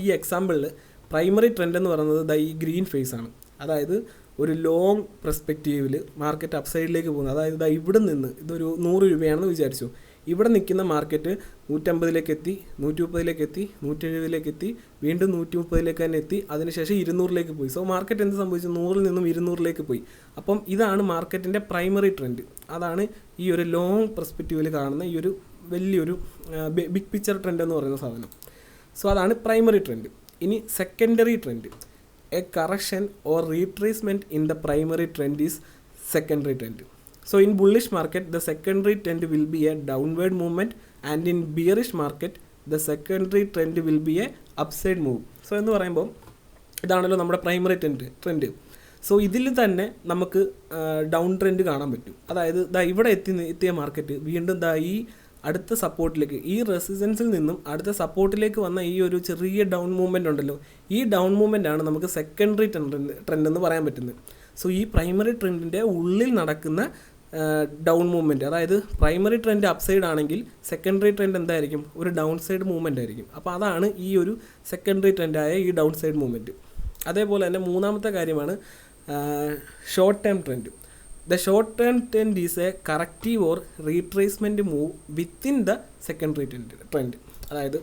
ഈ എക്സാമ്പിളിൽ പ്രൈമറി ട്രെൻഡ് എന്ന് പറയുന്നത് ഈ ഗ്രീൻ ഫേസ് ആണ്. അതായത് ഒരു ലോങ് പെർസ്പെക്റ്റീവിൽ മാർക്കറ്റ് അപ്സൈഡിലേക്ക് പോകുന്നത്. അതായത് ഇവിടെ നിന്ന് ഇതൊരു 100 രൂപയാണെന്ന് വിചാരിച്ചു. ഇവിടെ നിൽക്കുന്ന മാർക്കറ്റ് 150 എത്തി, 130 എത്തി, 170 എത്തി, വീണ്ടും 130 തന്നെ എത്തി, അതിനുശേഷം 200 പോയി. മാർക്കറ്റ് എന്ത് സംഭവിച്ചു? 100 നിന്നും 200 പോയി. അപ്പം ഇതാണ് മാർക്കറ്റിൻ്റെ പ്രൈമറി ട്രെൻഡ്. അതാണ് ഈ ഒരു ലോങ് പെർസ്പെക്റ്റീവിൽ കാണുന്ന ഈ ഒരു വലിയൊരു ബിഗ് പിക്ചർ ട്രെൻഡ് എന്ന് പറയുന്ന സാധനം. അതാണ് പ്രൈമറി ട്രെൻഡ്. ഇനി secondary trend. A correction or retracement in the primary trend is secondary trend. In bullish market, the secondary trend will be a downward movement, and in bearish market, the secondary trend will be a upside move. എന്ന് പറയുമ്പോൾ ഇതാണല്ലോ നമ്മുടെ primary trend. ഇതിൽ തന്നെ നമുക്ക് down trend കാണാൻ പറ്റും. അതായത് ഇവിടെ എത്തിയ മാർക്കറ്റ് വീണ്ടും ഈ അടുത്ത സപ്പോർട്ടിലേക്ക്, ഈ റെസിസ്റ്റൻസിൽ നിന്നും അടുത്ത സപ്പോർട്ടിലേക്ക് വന്ന ഈ ഒരു ചെറിയ ഡൗൺ മൂവ്മെൻ്റ് ഉണ്ടല്ലോ, ഈ ഡൗൺ മൂവ്മെൻ്റ് ആണ് നമുക്ക് സെക്കൻഡറി ട്രെൻഡ് എന്ന് പറയാൻ പറ്റുന്നത്. ഈ പ്രൈമറി ട്രെൻഡിൻ്റെ ഉള്ളിൽ നടക്കുന്ന ഡൗൺ മൂവ്മെൻറ്റ്, അതായത് പ്രൈമറി ട്രെൻഡ് അപ്സൈഡ് ആണെങ്കിൽ സെക്കൻഡറി ട്രെൻഡ് എന്തായിരിക്കും? ഒരു ഡൗൺ സൈഡ് മൂവ്മെൻ്റ് ആയിരിക്കും. അപ്പോൾ അതാണ് ഈ ഒരു സെക്കൻഡറി ട്രെൻഡായ ഈ ഡൗൺ സൈഡ് മൂവ്മെൻറ്റ്. അതേപോലെ തന്നെ മൂന്നാമത്തെ കാര്യമാണ് short term trend. The short term trend is A corrective or retracement move within the secondary trend. അതായത്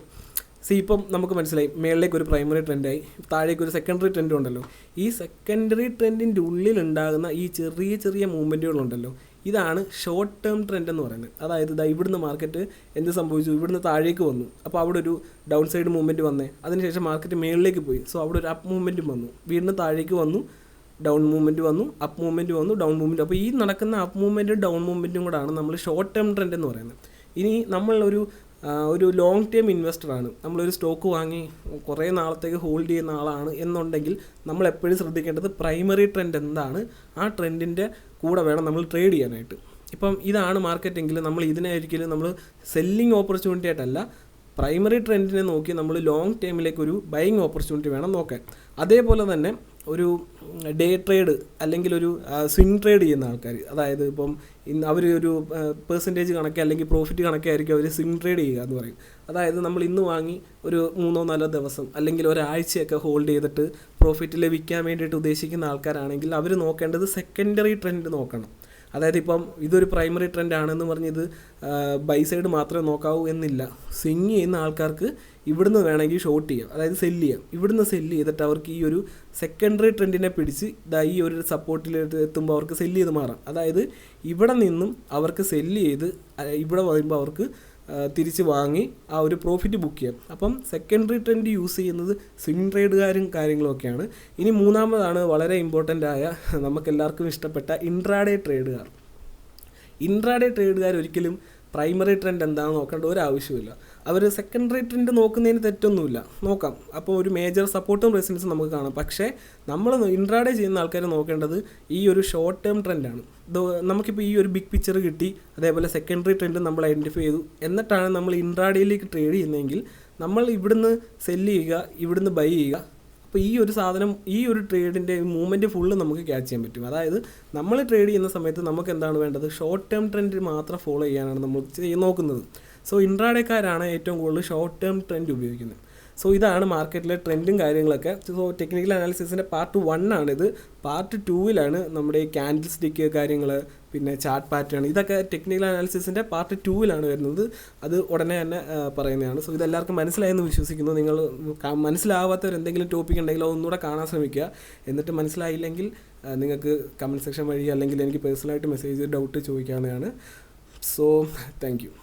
ഇപ്പം നമുക്ക് മനസ്സിലായി, മേളിലേക്ക് ഒരു പ്രൈമറി ട്രെൻഡായി, താഴേക്ക് ഒരു സെക്കൻഡറി ട്രെൻഡ് ഉണ്ടല്ലോ. ഈ സെക്കൻഡറി ട്രെൻഡിൻ്റെ ഉള്ളിലുണ്ടാകുന്ന ഈ ചെറിയ ചെറിയ മൂവ്മെൻറ്റുകളുണ്ടല്ലോ, ഇതാണ് ഷോർട്ട് ടേം ട്രെൻഡ് എന്ന് പറയുന്നത്. അതായത് ഇവിടുന്ന് മാർക്കറ്റ് എന്ത് സംഭവിച്ചു? ഇവിടുന്ന് താഴേക്ക് വന്നു, അപ്പോൾ അവിടെ ഒരു ഡൗൺ സൈഡ് മൂവ്മെൻറ്റ് വന്നേ, അതിനുശേഷം മാർക്കറ്റ് മേളിലേക്ക് പോയി, അവിടെ ഒരു അപ്പ് മൂവ്മെൻറ്റും വന്നു, വീണ്ടും താഴേക്ക് വന്നു, ഡൗൺ മൂവ്മെൻറ്റ് വന്നു, അപ്പ് മൂവ്മെൻറ്റ് വന്നു, ഡൗൺ മൂവ്മെൻറ്റ്. അപ്പോൾ ഈ നടക്കുന്ന അപ്പ് മൂവ്മെൻറ്റും ഡൗൺ മൂവ്മെൻറ്റും കൂടാണ് നമ്മൾ ഷോർട്ട് ടേം ട്രെൻഡ് എന്ന് പറയുന്നത്. ഇനി നമ്മൾ ഒരു ലോങ് ടേം ഇൻവെസ്റ്ററാണ്, നമ്മളൊരു സ്റ്റോക്ക് വാങ്ങി കുറേ നാളത്തേക്ക് ഹോൾഡ് ചെയ്യുന്ന ആളാണ് എന്നുണ്ടെങ്കിൽ നമ്മൾ എപ്പോഴും ശ്രദ്ധിക്കേണ്ടത് പ്രൈമറി ട്രെൻഡ് എന്താണ്, ആ ട്രെൻഡിൻ്റെ കൂടെ വേണം നമ്മൾ ട്രേഡ് ചെയ്യാനായിട്ട്. ഇപ്പം ഇതാണ് മാർക്കറ്റെങ്കിൽ നമ്മൾ ഇതിനായിരിക്കും നമ്മൾ സെല്ലിങ് ഓപ്പർച്യൂണിറ്റി ആയിട്ടല്ല, പ്രൈമറി ട്രെൻഡിനെ നോക്കി നമ്മൾ ലോങ് ടേമിലേക്ക് ഒരു ബൈയിങ് ഓപ്പർച്യൂണിറ്റി വേണം നോക്കാൻ. അതേപോലെ തന്നെ ഒരു ഡേ ട്രേഡ് അല്ലെങ്കിൽ ഒരു സ്വിംഗ് ട്രേഡ് ചെയ്യുന്ന ആൾക്കാർ, അതായത് ഇപ്പം അവർ ഒരു പെർസെൻറ്റേജ് കണക്കെ അല്ലെങ്കിൽ പ്രോഫിറ്റ് കണക്കെ ആയിരിക്കും അവർ സ്വിംഗ് ട്രേഡ് ചെയ്യുക എന്ന് പറയും. അതായത് നമ്മൾ ഇന്ന് വാങ്ങി ഒരു 3-4 ദിവസം അല്ലെങ്കിൽ ഒരാഴ്ചയൊക്കെ ഹോൾഡ് ചെയ്തിട്ട് പ്രോഫിറ്റ് ലഭിക്കാൻ വേണ്ടിയിട്ട് ഉദ്ദേശിക്കുന്ന ആൾക്കാരാണെങ്കിൽ അവർ നോക്കേണ്ടത് സെക്കൻഡറി ട്രെൻഡ് നോക്കണം. അതായത് ഇപ്പം ഇതൊരു പ്രൈമറി ട്രെൻഡ് ആണെന്ന് പറഞ്ഞ് ഇത് ബൈ സൈഡ് മാത്രമേ നോക്കാവൂ എന്നില്ല. സ്വിങ് ചെയ്യുന്ന ആൾക്കാർക്ക് ഇവിടുന്ന് വേണമെങ്കിൽ ഷോർട്ട് ചെയ്യാം, അതായത് സെല്ല് ചെയ്യാം. ഇവിടുന്ന് സെല്ല് ചെയ്തിട്ട് അവർക്ക് ഈ ഒരു സെക്കൻഡറി ട്രെൻഡിനെ പിടിച്ച് ഈ ഒരു സപ്പോർട്ടിൽ എത്തുമ്പോൾ അവർക്ക് സെല്ല് ചെയ്ത് മാറാം. അതായത് ഇവിടെ നിന്നും അവർക്ക് സെല്ല് ചെയ്ത് ഇവിടെ വരുമ്പോൾ അവർക്ക് തിരിച്ച് വാങ്ങി ആ ഒരു പ്രോഫിറ്റ് ബുക്ക് ചെയ്യാം. അപ്പം സെക്കൻഡറി ട്രെൻഡ് യൂസ് ചെയ്യുന്നത് സ്വിംഗ് ട്രേഡുകാരും കാര്യങ്ങളൊക്കെയാണ്. ഇനി മൂന്നാമതാണ് വളരെ ഇമ്പോർട്ടൻ്റ് ആയ നമുക്കെല്ലാവർക്കും ഇഷ്ടപ്പെട്ട ഇൻട്രാഡേ ട്രേഡുകാർ. ഇൻട്രാഡേ ട്രേഡുകാർ ഒരിക്കലും പ്രൈമറി ട്രെൻഡ് എന്താണെന്ന് നോക്കേണ്ട ഒരു ആവശ്യമില്ല. അവർ സെക്കൻഡറി ട്രെൻഡ് നോക്കുന്നതിന് തെറ്റൊന്നുമില്ല, നോക്കാം. അപ്പോൾ ഒരു മേജർ സപ്പോർട്ടും റെസിസ്റ്റൻസും നമുക്ക് കാണാം. പക്ഷേ നമ്മൾ ഇൻട്രാഡേ ചെയ്യുന്ന ആൾക്കാർ നോക്കേണ്ടത് ഈ ഒരു ഷോർട്ട് ടേം ട്രെൻഡാണ്. നമുക്കിപ്പോൾ ഈ ഒരു ബിഗ് പിക്ചർ കിട്ടി, അതേപോലെ സെക്കൻഡറി ട്രെൻഡ് നമ്മൾ ഐഡൻറ്റിഫൈ ചെയ്തു, എന്നിട്ടാണ് നമ്മൾ ഇൻട്രാഡേയിലേക്ക് ട്രേഡ് ചെയ്യുന്നതെങ്കിൽ നമ്മൾ ഇവിടുന്ന് സെല്ല് ചെയ്യുക, ഇവിടുന്ന് ബൈ ചെയ്യുക. അപ്പോൾ ഈ ഒരു സാധനം, ഈ ഒരു ട്രേഡിൻ്റെ മൂവ്മെൻറ്റ് ഫുള്ള് നമുക്ക് ക്യാച്ച് ചെയ്യാൻ പറ്റും. അതായത് നമ്മൾ ട്രേഡ് ചെയ്യുന്ന സമയത്ത് നമുക്ക് എന്താണ് വേണ്ടത്, ഷോർട്ട് ടേം ട്രെൻഡ് മാത്രം ഫോളോ ചെയ്യാനാണ് നമ്മൾ നോക്കുന്നത്. സോ ഇൻട്രാഡേക്കാരാണ് ഏറ്റവും കൂടുതൽ ഷോർട്ട് ടേം ട്രെൻഡ് ഉപയോഗിക്കുന്നത്. സോ ഇതാണ് മാർക്കറ്റിലെ ട്രെൻഡും കാര്യങ്ങളൊക്കെ. സോ ടെക്നിക്കൽ അനാലിസിസിൻ്റെ പാർട്ട് 1 ആണിത്. പാർട്ട് 2 നമ്മുടെ ഈ ക്യാൻഡിൽ സ്റ്റിക്ക് കാര്യങ്ങൾ, പിന്നെ ചാർട്ട് പാറ്റേൺ, ഇതൊക്കെ ടെക്നിക്കൽ അനാലിസിസിൻ്റെ പാർട്ട് 2 വരുന്നത്. അത് ഉടനെ തന്നെ പറയുന്നതാണ്. സോ ഇതെല്ലാവർക്കും മനസ്സിലായെന്ന് വിശ്വസിക്കുന്നു. നിങ്ങൾ മനസ്സിലാവാത്തവർ എന്തെങ്കിലും ടോപ്പിക് ഉണ്ടെങ്കിൽ അതൊന്നുകൂടെ കാണാൻ ശ്രമിക്കുക. എന്നിട്ട് മനസ്സിലായില്ലെങ്കിൽ നിങ്ങൾക്ക് കമൻറ്റ് സെക്ഷൻ വഴി അല്ലെങ്കിൽ എനിക്ക് പേഴ്സണലായിട്ട് മെസ്സേജ് ഡൗട്ട് ചോദിക്കാവുന്നതാണ്. So thank U.